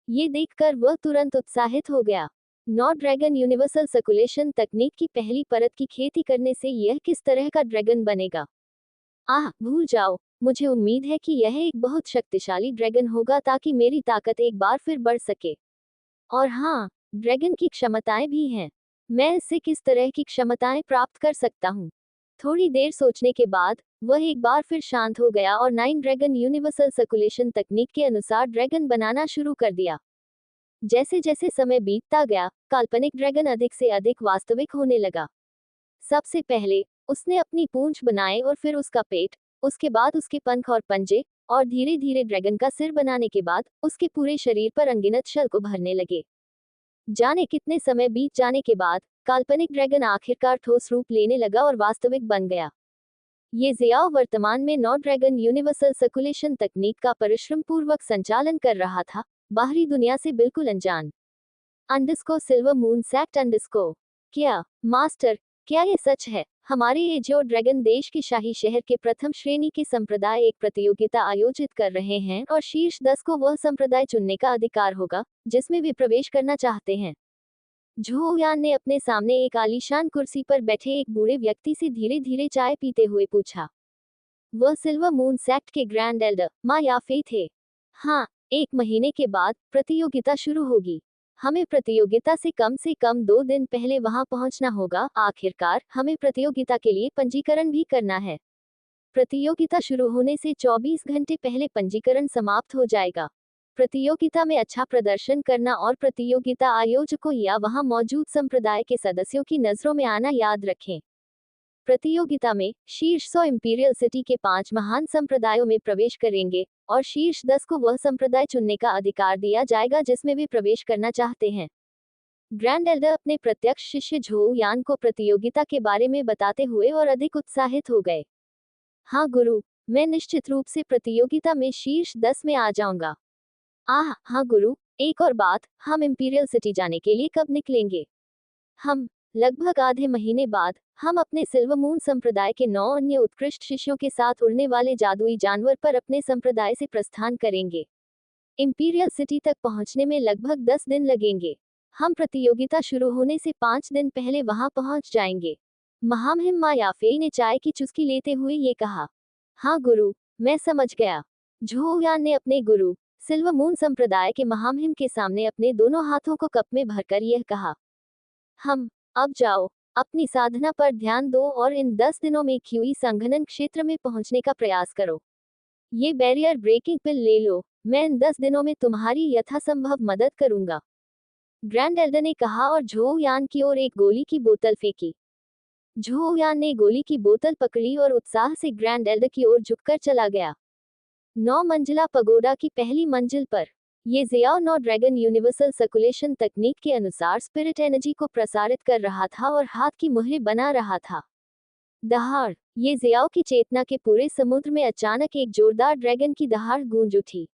ये देखकर वह तुरंत उत्साहित हो गया। 9 ड्रैगन यूनिवर्सल सर्कुलेशन तकनीक की पहली परत की खेती करने से यह किस तरह का ड्रैगन बनेगा? भूल जाओ। मुझे उम्मीद है कि यह एक बहुत शक्तिशाली ड्रैगन होगा ताकि मेरी ताकत एक बार फिर बढ़ सके। और हाँ, ड्रैगन की क्षमताएं भी हैं। मैं इससे किस तरह की क्षमताएं प्राप्त कर सकता हूँ? थोड़ी देर सोचने के बाद वह एक बार फिर शांत हो गया और 9 ड्रैगन यूनिवर्सल सर्कुलेशन तकनीक के अनुसार ड्रैगन बनाना शुरू कर दिया। जैसे जैसे समय बीतता गया, काल्पनिक ड्रैगन अधिक से अधिक वास्तविक होने लगा। सबसे पहले उसने अपनी पूंछ बनाए और फिर उसका पेट, उसके बाद उसके पंख और पंजे, और धीरे धीरे ड्रैगन का सिर बनाने के बाद उसके पूरे शरीर पर अनगिनत शल्क उभरने लगे। जाने कितने समय बीत जाने के बाद काल्पनिक ड्रैगन आखिरकार ठोस रूप लेने लगा और वास्तविक बन गया। ये जियाओ वर्तमान में 9 ड्रैगन यूनिवर्सल सर्कुलेशन तकनीक का परिश्रम पूर्वक संचालन कर रहा था, बाहरी दुनिया से बिल्कुल अनजान। सिल्वर मून सैक्ट क्या मास्टर, क्या ये सच है? हमारे एजियो ड्रैगन देश के शाही शहर के प्रथम श्रेणी के संप्रदाय एक प्रतियोगिता आयोजित कर रहे हैं और शीर्ष 10 को वह संप्रदाय चुनने का अधिकार होगा जिसमें वे प्रवेश करना चाहते हैं। झोयान ने अपने सामने एक आलीशान कुर्सी पर बैठे एक बूढ़े व्यक्ति से धीरे धीरे चाय पीते हुए पूछा। वह सिल्वर मून सेक्ट के ग्रैंड एल्डर मा याफे थे। हाँ, 1 महीने के बाद प्रतियोगिता शुरू होगी। हमें प्रतियोगिता से कम 2 दिन पहले वहां पहुंचना होगा। आखिरकार हमें प्रतियोगिता के लिए पंजीकरण भी करना है। प्रतियोगिता शुरू होने से 24 घंटे पहले पंजीकरण समाप्त हो जाएगा। प्रतियोगिता में अच्छा प्रदर्शन करना और प्रतियोगिता आयोजकों या वहां मौजूद संप्रदाय के सदस्यों की नजरों में आना याद रखें। प्रतियोगिता में शीर्ष 100 इंपीरियल सिटी के 5 महान संप्रदायों में प्रवेश करेंगे और शीर्ष 10 को वह संप्रदाय चुनने का अधिकार दिया जाएगा जिसमें वे प्रवेश करना चाहते हैं। ग्रैंड एल्डर अपने प्रत्यक्ष शिष्य झोयान को प्रतियोगिता के बारे में बताते हुए और अधिक उत्साहित हो गए। हाँ गुरु, मैं निश्चित रूप से प्रतियोगिता में शीर्ष 10 में आ जाऊंगा। हाँ गुरु, एक और बात, हम इंपीरियल सिटी जाने के लिए कब निकलेंगे? हम लगभग आधे महीने बाद हम अपने सिल्वर मून संप्रदाय के 9 अन्य उत्कृष्ट शिष्यों के साथ उड़ने वाले जादुई जानवर पर अपने संप्रदाय से प्रस्थान करेंगे। इंपीरियल सिटी तक पहुंचने में लगभग 10 दिन लगेंगे। हम प्रतियोगिता शुरू होने से 5 दिन पहले वहां पहुंच जाएंगे। महामहिम मा याफे ने चाय की चुस्की लेते हुए ये कहा। हाँ गुरु, मैं समझ गया। झोयान ने अपने गुरु सिल्वर मून संप्रदाय के महामहिम के सामने अपने दोनों हाथों को कप में भरकर यह कहा। अब जाओ, अपनी साधना पर ध्यान दो और इन 10 दिनों में क्यूई संघनन क्षेत्र में पहुंचने का प्रयास करो। ये बैरियर ब्रेकिंग पिल ले लो, मैं इन 10 दिनों में तुम्हारी यथासंभव मदद करूंगा। ग्रैंड एल्डर ने कहा और झोयान की ओर एक गोली की बोतल फेंकी। झोयान ने गोली की बोतल पकड़ी और उत्साह से ग्रैंड एल्डर की ओर झुककर चला गया। 9 मंजिला पगोडा की पहली मंजिल पर ये जियाओ 9 ड्रैगन यूनिवर्सल सर्कुलेशन तकनीक के अनुसार स्पिरिट एनर्जी को प्रसारित कर रहा था और हाथ की मुहरें बना रहा था। दहाड़, ये जियाओ की चेतना के पूरे समुद्र में अचानक एक जोरदार ड्रैगन की दहाड़ गूंज उठी।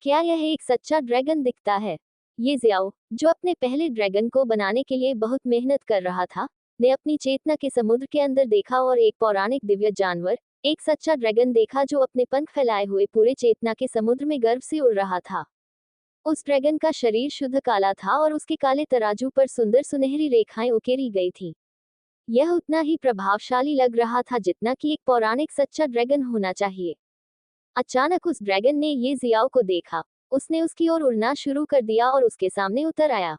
क्या यह एक सच्चा ड्रैगन दिखता है? ये जियाओ, जो अपने पहले ड्रैगन को बनाने के लिए बहुत मेहनत कर रहा था, ने अपनी चेतना के समुद्र के अंदर देखा और एक पौराणिक दिव्य जानवर, एक सच्चा ड्रैगन देखा जो अपने पंख फैलाए हुए पूरे चेतना के समुद्र में गर्व से उड़ रहा था। उस ड्रैगन का शरीर शुद्ध काला था और उसके काले तराजू पर सुंदर सुनहरी रेखाएं उकेरी गई थी। यह उतना ही प्रभावशाली लग रहा था जितना कि एक पौराणिक सच्चा ड्रैगन होना चाहिए। अचानक उस ड्रैगन ने ये जियाओ को देखा। उसने उसकी ओर उड़ना शुरू कर दिया और उसके सामने उतर आया।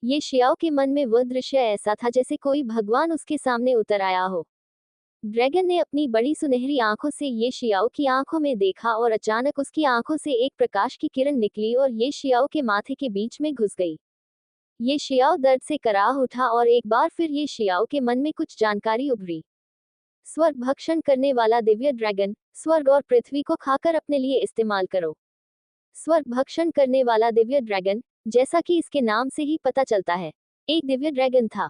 ये शियाओ के मन में वह दृश्य ऐसा था जैसे कोई भगवान उसके सामने उतर आया हो। ड्रैगन ने अपनी बड़ी सुनहरी आंखों से ये शियाओ की आंखों में देखा और अचानक उसकी आंखों से एक प्रकाश की किरण निकली और ये शियाओ के माथे के बीच में घुस गई। ये शियाओ दर्द से कराह उठा और एक बार फिर ये शियाओ के मन में कुछ जानकारी उभरी। स्वर्ग भक्षण करने वाला दिव्य ड्रैगन, स्वर्ग और पृथ्वी को खाकर अपने लिए इस्तेमाल करो। स्वर्ग भक्षण करने वाला दिव्य ड्रैगन, जैसा कि इसके नाम से ही पता चलता है, एक दिव्य ड्रैगन था।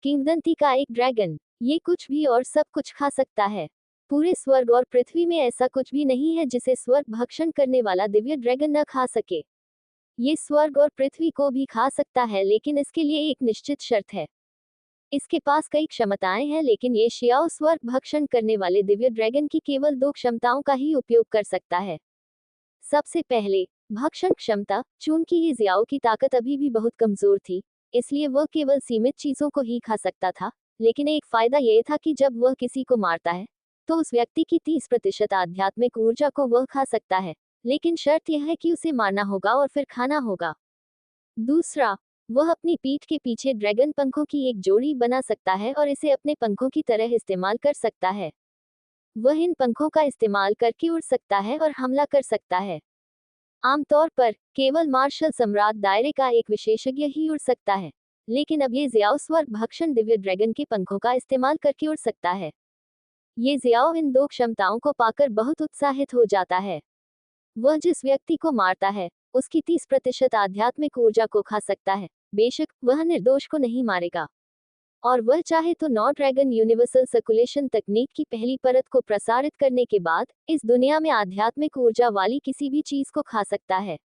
किंवदंती का एक ड्रैगन। ये कुछ भी और सब कुछ खा सकता है। पूरे स्वर्ग और पृथ्वी में ऐसा कुछ भी नहीं है जिसे स्वर्ग भक्षण करने वाला दिव्य ड्रैगन न खा सके। ये स्वर्ग और पृथ्वी को भी खा सकता है, लेकिन इसके लिए एक निश्चित शर्त है। इसके पास कई क्षमताएं हैं, लेकिन ये शियाओ स्वर्ग भक्षण करने वाले दिव्य ड्रैगन की केवल 2 क्षमताओं का ही उपयोग कर सकता है। सबसे पहले, भक्षण क्षमता। चूंकि ये जियाओ की ताकत अभी भी बहुत कमजोर थी, इसलिए वह केवल सीमित चीजों को ही खा सकता था। लेकिन एक फायदा यह था कि जब वह किसी को मारता है, तो उस व्यक्ति की 30% आध्यात्मिक ऊर्जा को वह खा सकता है। लेकिन शर्त यह है कि उसे मारना होगा और फिर खाना होगा। दूसरा, वह अपनी पीठ के पीछे ड्रैगन पंखों की एक जोड़ी बना सकता है और इसे अपने पंखों की तरह इस्तेमाल कर सकता है। वह इन पंखों का इस्तेमाल करके उड़ सकता है और हमला कर सकता है। आमतौर पर केवल मार्शल सम्राट दायरे का एक विशेषज्ञ ही उड़ सकता है, लेकिन अब ये जियाओ स्वर्ग भक्षण दिव्य ड्रैगन के पंखों का इस्तेमाल करके उड़ सकता है। ये जियाओ इन 2 क्षमताओं को पाकर बहुत उत्साहित हो जाता है। वह जिस व्यक्ति को मारता है, उसकी 30% आध्यात्मिक ऊर्जा को खा सकता है। बेशक वह निर्दोष को नहीं मारेगा, और वह चाहे तो 9 ड्रैगन यूनिवर्सल सर्कुलेशन तकनीक की पहली परत को प्रसारित करने के बाद इस दुनिया में आध्यात्मिक ऊर्जा वाली किसी भी चीज को खा सकता है।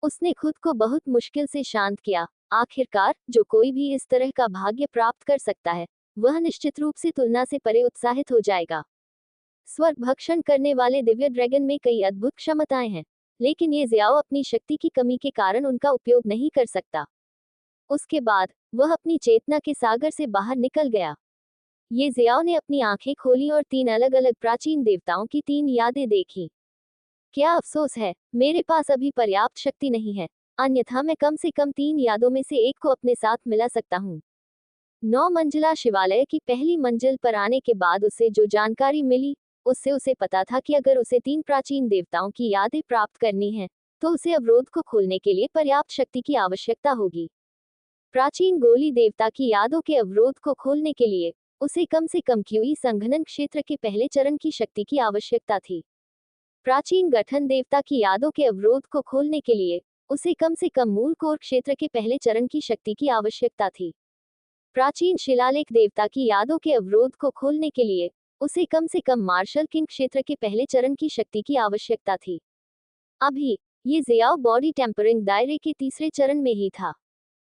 उसने खुद को बहुत मुश्किल से शांत किया। आखिरकार, जो कोई भी इस तरह का भाग्य प्राप्त कर सकता है, वह निश्चित रूप से तुलना से परे उत्साहित हो जाएगा। स्वर्ग भक्षण करने वाले दिव्य ड्रैगन में कई अद्भुत क्षमताएं हैं, लेकिन ये जियाओ अपनी शक्ति की कमी के कारण उनका उपयोग नहीं कर सकता। उसके बाद वह अपनी चेतना के सागर से बाहर निकल गया। ये जियाओ ने अपनी आंखें खोली और 3 अलग अलग प्राचीन देवताओं की 3 यादें देखी। क्या अफसोस है, मेरे पास अभी पर्याप्त शक्ति नहीं है, अन्यथा मैं कम से कम 3 यादों में से एक को अपने साथ मिला सकता हूँ। 9 मंजिला शिवालय की पहली मंजिल पर आने के बाद उसे जो जानकारी मिली, उससे उसे पता था कि अगर उसे 3 प्राचीन देवताओं की यादें प्राप्त करनी है, तो उसे अवरोध को खोलने के लिए पर्याप्त शक्ति की आवश्यकता होगी। प्राचीन गोली देवता की यादों के अवरोध को खोलने के लिए उसे कम से कम क्यूई संघनन क्षेत्र के पहले चरण की शक्ति की आवश्यकता थी। प्राचीन गठन देवता की यादों के अवरोध को खोलने के लिए उसे कम से कम मूल कोर क्षेत्र के पहले चरण की शक्ति की आवश्यकता थी। प्राचीन शिलालेख देवता की यादों के अवरोध को खोलने के लिए उसे कम से कम मार्शल किंग क्षेत्र के पहले चरण की शक्ति की आवश्यकता थी। अभी ये जियाओ बॉडी टेम्परिंग दायरे के तीसरे चरण में ही था।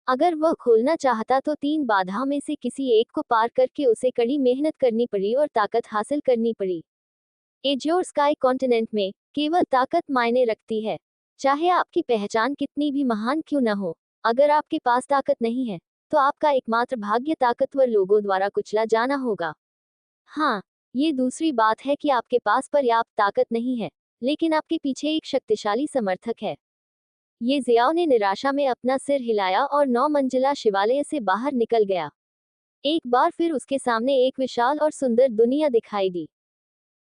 अगर वह खोलना चाहता तो 3 बाधाओं में से किसी एक को पार करके उसे कड़ी मेहनत करनी पड़ी और ताकत हासिल करनी पड़ी। एज्योर स्काई कॉन्टिनेंट में केवल ताकत मायने रखती है, चाहे आपकी पहचान कितनी भी महान क्यों न हो। अगर आपके पास ताकत नहीं है, तो आपका एकमात्र भाग्य ताकतवर लोगों द्वारा कुचला जाना होगा। हाँ, ये दूसरी बात है कि आपके पास पर्याप्त ताकत नहीं है, लेकिन आपके पीछे एक शक्तिशाली समर्थक है। ये जियाओ ने निराशा में अपना सिर हिलाया और 9 मंजिला शिवालय से बाहर निकल गया। एक बार फिर उसके सामने एक विशाल और सुंदर दुनिया दिखाई दी।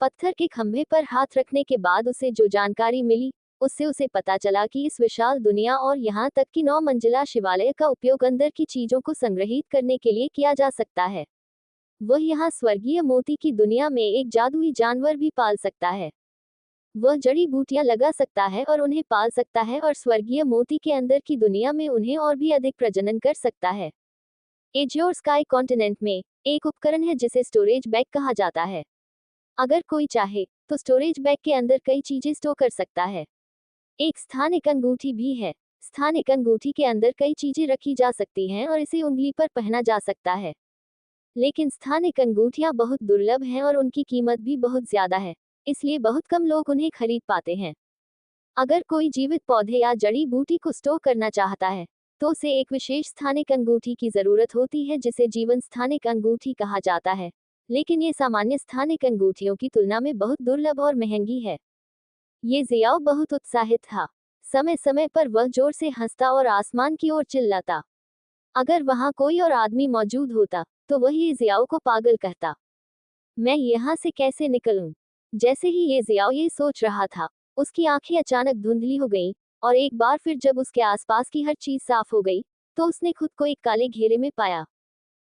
पत्थर के खंभे पर हाथ रखने के बाद उसे जो जानकारी मिली, उससे उसे पता चला कि इस विशाल दुनिया और यहाँ तक कि 9 मंजिला शिवालय का उपयोग अंदर की चीजों को संग्रहित करने के लिए किया जा सकता है। वह यहाँ स्वर्गीय मोती की दुनिया में एक जादुई जानवर भी पाल सकता है। वह जड़ी बूटियां लगा सकता है और उन्हें पाल सकता है और स्वर्गीय मोती के अंदर की दुनिया में उन्हें और भी अधिक प्रजनन कर सकता है। एज्योर स्काई कॉन्टिनेंट में एक उपकरण है जिसे स्टोरेज बैग कहा जाता है। अगर कोई चाहे तो स्टोरेज बैग के अंदर कई चीजें स्टोर कर सकता है। एक स्थानिक अंगूठी भी है। स्थानिक अंगूठी के अंदर कई चीजें रखी जा सकती हैं और इसे उंगली पर पहना जा सकता है। लेकिन स्थानिक अंगूठियां बहुत दुर्लभ हैं और उनकी कीमत भी बहुत ज्यादा है, इसलिए बहुत कम लोग उन्हें खरीद पाते हैं। अगर कोई जीवित पौधे या जड़ी बूटी को स्टोर करना चाहता है, तो उसे एक विशेष स्थानिक अंगूठी की जरूरत होती है जिसे जीवन स्थानिक अंगूठी कहा जाता है, लेकिन ये सामान्य स्थानिक अंगूठियों की तुलना में बहुत दुर्लभ और महंगी है। ये जियाओ बहुत उत्साहित था। समय समय पर वह जोर से हंसता और आसमान की ओर चिल्लाता। अगर वहां कोई और आदमी मौजूद होता, तो वह ये जियाओ को पागल कहता। मैं यहाँ से कैसे निकलूं? जैसे ही ये जियाओ ये सोच रहा था, उसकी आंखें अचानक धुंधली हो गईं, और एक बार फिर जब उसके आसपास की हर चीज साफ हो गई, तो उसने खुद को एक काले घेरे में पाया।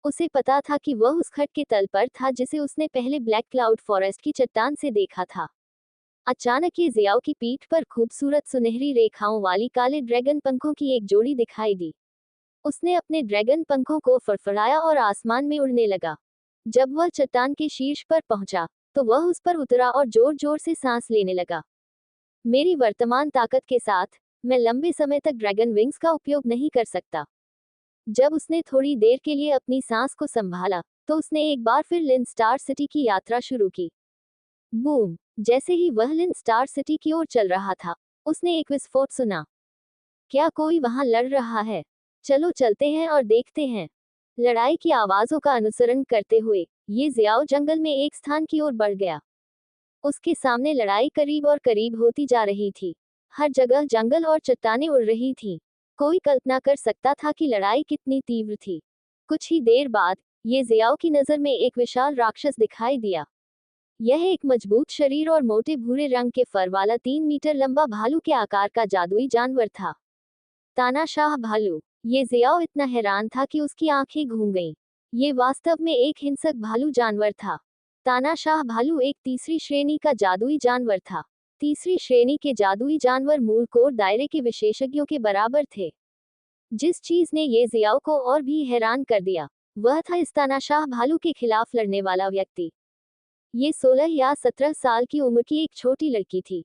उसे पता था कि वह उस खट के तल पर था जिसे उसने पहले ब्लैक क्लाउड फॉरेस्ट की चट्टान से देखा था। अचानक ये जियाओ की पीठ पर खूबसूरत सुनहरी रेखाओं वाली काले ड्रैगन पंखों की एक जोड़ी दिखाई दी। उसने अपने ड्रैगन पंखों को फड़फड़ाया और आसमान में उड़ने लगा। जब वह चट्टान के शीर्ष पर पहुंचा, तो वह उस पर उतरा और जोर जोर से सांस लेने लगा। मेरी वर्तमान ताकत के साथ, मैं लंबे समय तक ड्रैगन विंग्स का उपयोग नहीं कर सकता। जब उसने थोड़ी देर के लिए अपनी सांस को संभाला, तो उसने एक बार फिर लिन स्टार सिटी की यात्रा शुरू की। बूम! जैसे ही वह लिन स्टार सिटी की ओर चल रहा था, उसने एक विस्फोट सुना। क्या कोई वहां लड़ रहा है? चलो चलते हैं और देखते हैं। लड़ाई की आवाजों का अनुसरण करते हुए ये जियाओ जंगल में एक स्थान की ओर बढ़ गया। उसके सामने लड़ाई करीब और करीब होती जा रही थी। हर जगह जंगल और चट्टानें उड़ रही थीं। कोई कल्पना कर सकता था कि लड़ाई कितनी तीव्र थी। कुछ ही देर बाद ये जियाओ की नजर में एक विशाल राक्षस दिखाई दिया। यह एक मजबूत शरीर और मोटे भूरे रंग के फर वाला 3 मीटर लंबा भालू के आकार का जादुई जानवर था। तानाशाह भालू। ये जियाओ इतना हैरान था कि उसकी आंखें घूम गईं। ये वास्तव में एक हिंसक भालू जानवर था। तानाशाह भालू एक तीसरी श्रेणी का जादुई जानवर था। तीसरी श्रेणी के जादुई जानवर मूल कोर दायरे के विशेषज्ञों के बराबर थे। जिस चीज ने ये जियाओ को और भी हैरान कर दिया, वह था इस तानाशाह भालू के खिलाफ लड़ने वाला व्यक्ति। ये 16 या 17 साल की उम्र की एक छोटी लड़की थी।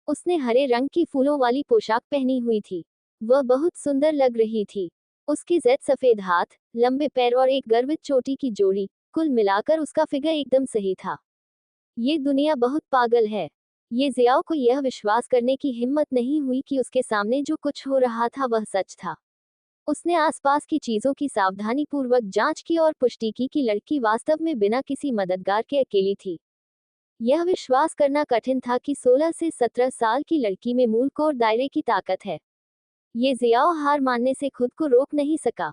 उसने हरे रंग की फूलों वाली पोशाक पहनी हुई थी। वह बहुत सुंदर लग रही थी। उसके जैद सफेद हाथ, लंबे पैर और एक गर्वित चोटी की जोड़ी, कुल मिलाकर उसका फिगर एकदम सही था। ये दुनिया बहुत पागल है। ये जियाओ को यह विश्वास करने की हिम्मत नहीं हुई कि उसके सामने जो कुछ हो रहा था वह सच था। उसने आसपास की चीजों की सावधानीपूर्वक जांच की और पुष्टि की कि लड़की वास्तव में बिना किसी मददगार के अकेली थी। यह विश्वास करना कठिन था कि 16 से 17 साल की लड़की में मूल कोर दायरे की ताकत है। ये जियाओ हार मानने से खुद को रोक नहीं सका।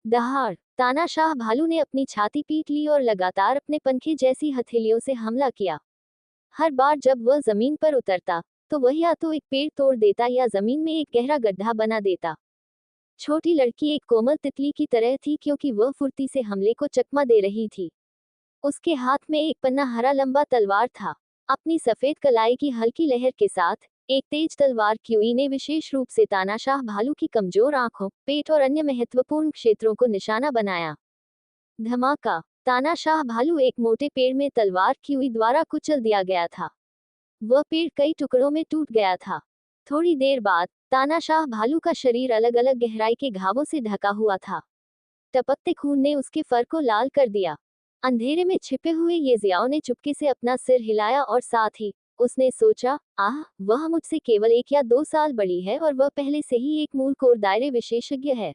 दहाड़! तानाशाह भालू ने अपनी छाती पीट ली और लगातार अपने पंखे जैसी हथेलियों से हमला किया। हर बार जब वह जमीन पर उतरता, तो वह या तो एक पेड़ तोड़ देता या जमीन में एक गहरा गड्ढा बना देता। छोटी लड़की एक कोमल तितली की तरह थी क्योंकि वह फुर्ती से हमले को चकमा दे रही थी। उसके हाथ में एक पन्ना हरा लंबा तलवार था। अपनी सफेद कलाई की हल्की लहर के साथ एक तेज तलवार क्यूई ने विशेष रूप से तानाशाह भालू की कमजोर आंखों, पेट और अन्य महत्वपूर्ण क्षेत्रों को निशाना बनाया। धमाका! तानाशाह भालू एक मोटे पेड़ में तलवार क्यूई द्वारा कुचल दिया गया था। वह पेड़ कई टुकड़ों में टूट गया था। थोड़ी देर बाद तानाशाह भालू का शरीर अलग अलग गहराई के घावों से ढका हुआ था। टपकते खून ने उसके फर को लाल कर दिया। अंधेरे में छिपे हुए ये जियाओ ने चुपके से अपना सिर हिलाया और साथ ही उसने सोचा, आह, वह मुझसे केवल 1 या 2 साल बड़ी है और वह पहले से ही एक मूल कोर दायरे विशेषज्ञ है।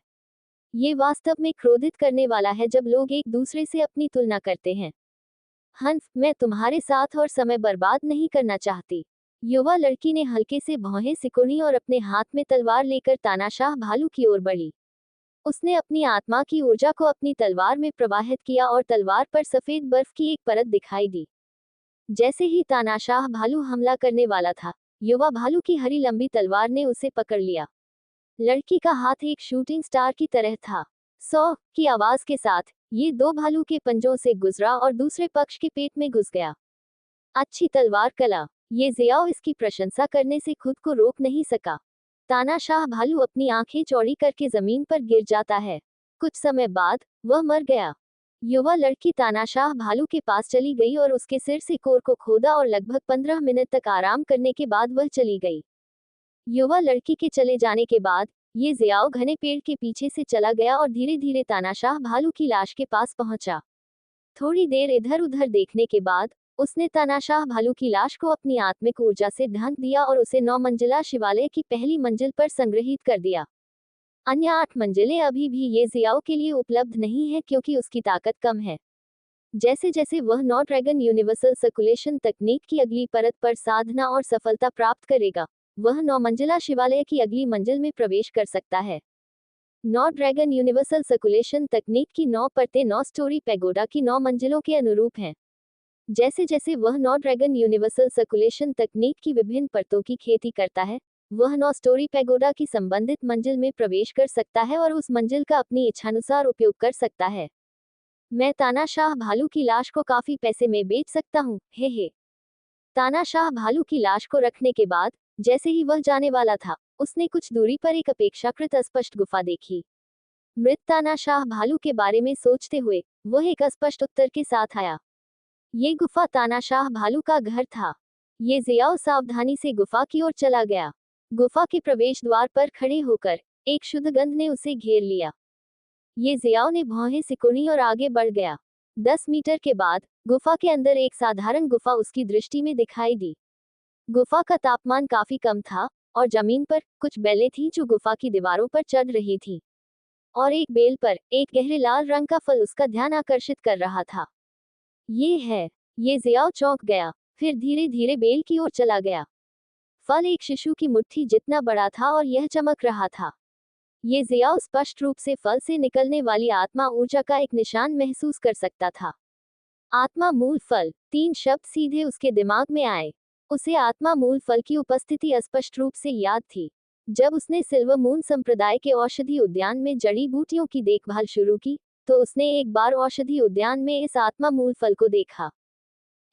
ये वास्तव में क्रोधित करने वाला है जब लोग एक दूसरे से अपनी तुलना करते हैं। हंस, मैं तुम्हारे साथ और समय बर्बाद नहीं करना चाहती। युवा लड़की ने हल्के से भौहें सिकुड़ी और अपने हाथ में तलवार लेकर तानाशाह भालू की ओर बढ़ी। उसने अपनी आत्मा की ऊर्जा को अपनी तलवार में प्रवाहित किया और तलवार पर सफेद बर्फ की एक परत दिखाई दी। जैसे ही तानाशाह भालू हमला करने वाला था, युवा भालू की हरी लंबी तलवार ने उसे पकड़ लिया। लड़की का हाथ एक शूटिंग स्टार की तरह था। 100 की आवाज के साथ ये दो भालू के पंजों से गुजरा और दूसरे पक्ष के पेट में घुस गया। अच्छी तलवार कला! ये जियाओ इसकी प्रशंसा करने से खुद को रोक नहीं सका। तानाशाह भालू अपनी आंखें चौड़ी करके जमीन पर गिर जाता है। कुछ समय बाद वह मर गया। युवा लड़की तानाशाह भालू के पास चली गई और उसके सिर से कोर को खोदा और लगभग 15 मिनट तक आराम करने के बाद वह चली गई। युवा लड़की के चले जाने के बाद ये जियाओ घने पेड़ के पीछे से चला गया और धीरे धीरे तानाशाह भालू की लाश के पास पहुंचा। थोड़ी देर इधर उधर देखने के बाद उसने तानाशाह भालू की लाश को अपनी आत्मिक ऊर्जा से ढक दिया और उसे 9 मंजिला शिवालय की पहली मंजिल पर संग्रहित कर दिया। अन्य 8 मंजिलें अभी भी ये जियाओ के लिए उपलब्ध नहीं है क्योंकि उसकी ताकत कम है। जैसे जैसे वह 9 ड्रैगन यूनिवर्सल सर्कुलेशन तकनीक की अगली परत पर साधना और सफलता प्राप्त करेगा, वह 9 मंजिला शिवालय की अगली मंजिल में प्रवेश कर सकता है। 9 ड्रैगन यूनिवर्सल सर्कुलेशन तकनीक की 9 परतें 9 स्टोरी पैगोडा की 9 मंजिलों के अनुरूप हैं। जैसे जैसे वह 9 ड्रैगन यूनिवर्सल सर्कुलेशन तकनीक की विभिन्न परतों की खेती करता है, वह 9 स्टोरी पैगोडा की संबंधित मंजिल में प्रवेश कर सकता है और उस मंजिल का अपनी इच्छानुसार उपयोग कर सकता है। मैं तानाशाह भालू की लाश को काफी पैसे में बेच सकता हूँ, हे। तानाशाह भालू की लाश को रखने के बाद जैसे ही वह जाने वाला था, उसने कुछ दूरी पर एक अपेक्षाकृत अस्पष्ट गुफा देखी। मृत तानाशाह भालू के बारे में सोचते हुए वह एक अस्पष्ट उत्तर के साथ आया। ये गुफा तानाशाह भालू का घर था। ये जियाओ सावधानी से गुफा की ओर चला गया। गुफा के प्रवेश द्वार पर खड़े होकर एक शुद्ध गंध ने उसे घेर लिया। ये जियाओ ने भौहें सिकुड़ी और आगे बढ़ गया। 10 मीटर के बाद गुफा के अंदर एक साधारण गुफा उसकी दृष्टि में दिखाई दी। गुफा का तापमान काफी कम था और जमीन पर कुछ बेलें थीं जो गुफा की दीवारों पर चढ़ रही थीं। और एक बेल पर एक गहरे लाल रंग का फल उसका ध्यान आकर्षित कर रहा था। ये है। ये जियाओ चौंक गया, फिर धीरे धीरे बेल की ओर चला गया। फल एक शिशु की मुट्ठी जितना बड़ा था और यह चमक रहा था। ये जियाओ स्पष्ट रूप से फल से निकलने वाली आत्मा ऊर्जा का एक निशान महसूस कर सकता था। आत्मा मूल फल, 3 शब्द सीधे उसके दिमाग में आए। उसे आत्मा मूल फल की उपस्थिति स्पष्ट रूप से याद थी। जब उसने सिल्वर मून संप्रदाय के औषधि उद्यान में जड़ी बूटियों की देखभाल शुरू की, तो उसने एक बार औषधि उद्यान में इस आत्मा मूल फल को देखा।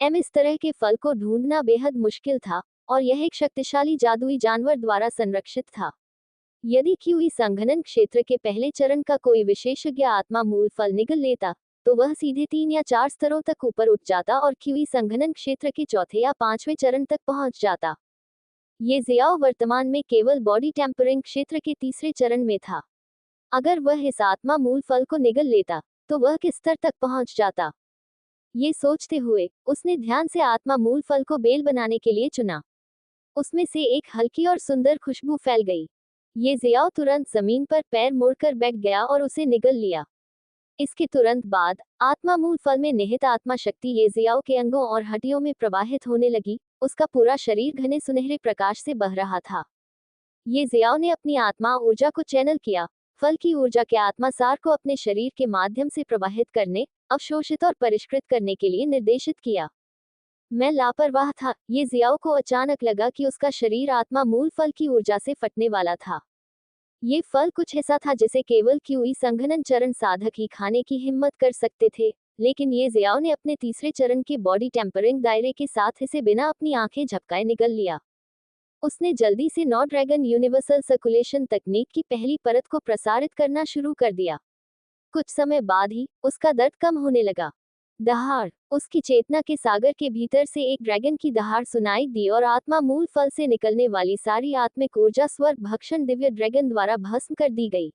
इस तरह के फल को ढूंढना बेहद मुश्किल था और यह एक शक्तिशाली जादुई जानवर द्वारा संरक्षित था। यदि क्यूई संघनन क्षेत्र के पहले चरण का कोई विशेषज्ञ आत्मा मूल फल निगल लेता, तो वह सीधे 3 या 4 स्तरों तक ऊपर उठ जाता और क्यूई संघनन क्षेत्र के चौथे या 5वें चरण तक पहुंच जाता। ये जियाओ वर्तमान में केवल बॉडी टेम्परिंग क्षेत्र के तीसरे चरण में था। अगर वह इस आत्मा मूल फल को निगल लेता, तो वह किस स्तर तक पहुंच जाता? ये सोचते हुए उसने ध्यान से आत्मा मूल फल को बेल बनाने के लिए चुना। उसमें से एक हल्की और सुंदर खुशबू फैल गई। ये जियाओ तुरंत जमीन पर पैर मोड़कर बैठ गया और उसे निगल लिया। इसके तुरंत बाद आत्मा मूल फल में निहित आत्मा शक्ति ये जियाओ के अंगों और हड्डियों में प्रवाहित होने लगी। उसका पूरा शरीर घने सुनहरे प्रकाश से बह रहा था। ये जियाओ ने अपनी आत्मा ऊर्जा को चैनल किया, फल की ऊर्जा के आत्मा सार को अपने शरीर के माध्यम से प्रवाहित करने, अवशोषित और परिष्कृत करने के लिए निर्देशित किया। मैं लापरवाह था। ये जियाओ को अचानक लगा कि उसका शरीर आत्मा मूल फल की ऊर्जा से फटने वाला था। ये फल कुछ ऐसा था जिसे केवल क्यूई संघनन चरण साधक ही खाने की हिम्मत कर सकते थे, लेकिन ये जियाओ ने अपने तीसरे चरण के बॉडी टेम्परिंग दायरे के साथ इसे बिना अपनी आंखें झपकाए निगल लिया। उसने जल्दी से नौ ड्रैगन यूनिवर्सल सर्कुलेशन तकनीक की पहली परत को प्रसारित करना शुरू कर दिया। कुछ समय बाद ही उसका दर्द कम होने लगा। दहाड़। उसकी चेतना के सागर के भीतर से एक ड्रैगन की दहाड़ सुनाई दी और आत्मा मूल फल से निकलने वाली सारी आत्मिक ऊर्जा स्वर्ग भक्षण दिव्य ड्रैगन द्वारा भस्म कर दी गई।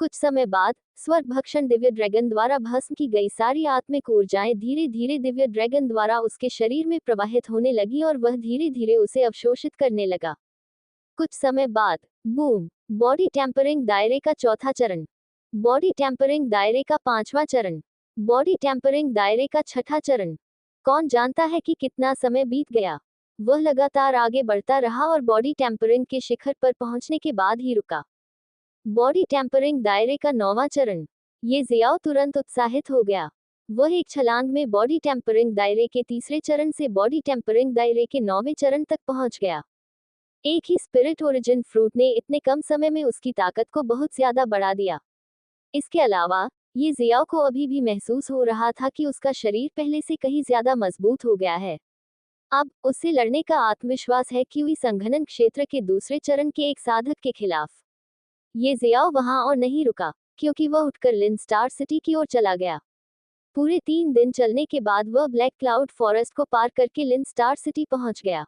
कुछ समय बाद स्वर्ग भक्षण दिव्य ड्रैगन द्वारा भस्म की गई सारी आत्मिक ऊर्जाएं धीरे धीरे दिव्य ड्रैगन द्वारा उसके शरीर में प्रवाहित होने लगी और वह धीरे धीरे उसे अवशोषित करने लगा। कुछ समय बाद बूम। बॉडी टेम्परिंग दायरे का चौथा चरण। बॉडी टेम्परिंग दायरे का 5वां चरण। बॉडी टेम्परिंग दायरे का 6ठा चरण। कौन जानता है कि कितना समय बीत गया। वह लगातार आगे बढ़ता रहा और बॉडी टेम्परिंग के शिखर पर पहुंचने के बाद ही रुका। बॉडी टेम्परिंग दायरे का 9वां चरण। ये जियाओ तुरंत उत्साहित हो गया। वह एक छलांग में बॉडी टेम्परिंग दायरे के तीसरे चरण से बॉडी टेम्परिंग दायरे के 9वें चरण तक पहुंच गया। एक ही स्पिरिट ओरिजिन फ्रूट ने इतने कम समय में उसकी ताकत को बहुत ज्यादा बढ़ा दिया। इसके अलावा ये जियाओ को अभी भी महसूस हो रहा था कि उसका शरीर पहले से कहीं ज्यादा मजबूत हो गया है। अब उससे लड़ने का आत्मविश्वास है क्यूई संघनन क्षेत्र के दूसरे चरण के एक साधक के खिलाफ। ये जियाओ वहां और नहीं रुका, क्योंकि वह उठकर लिन स्टार सिटी की ओर चला गया। पूरे 3 दिन चलने के बाद वह ब्लैक क्लाउड फॉरेस्ट को पार करके लिन स्टार सिटी पहुंच गया।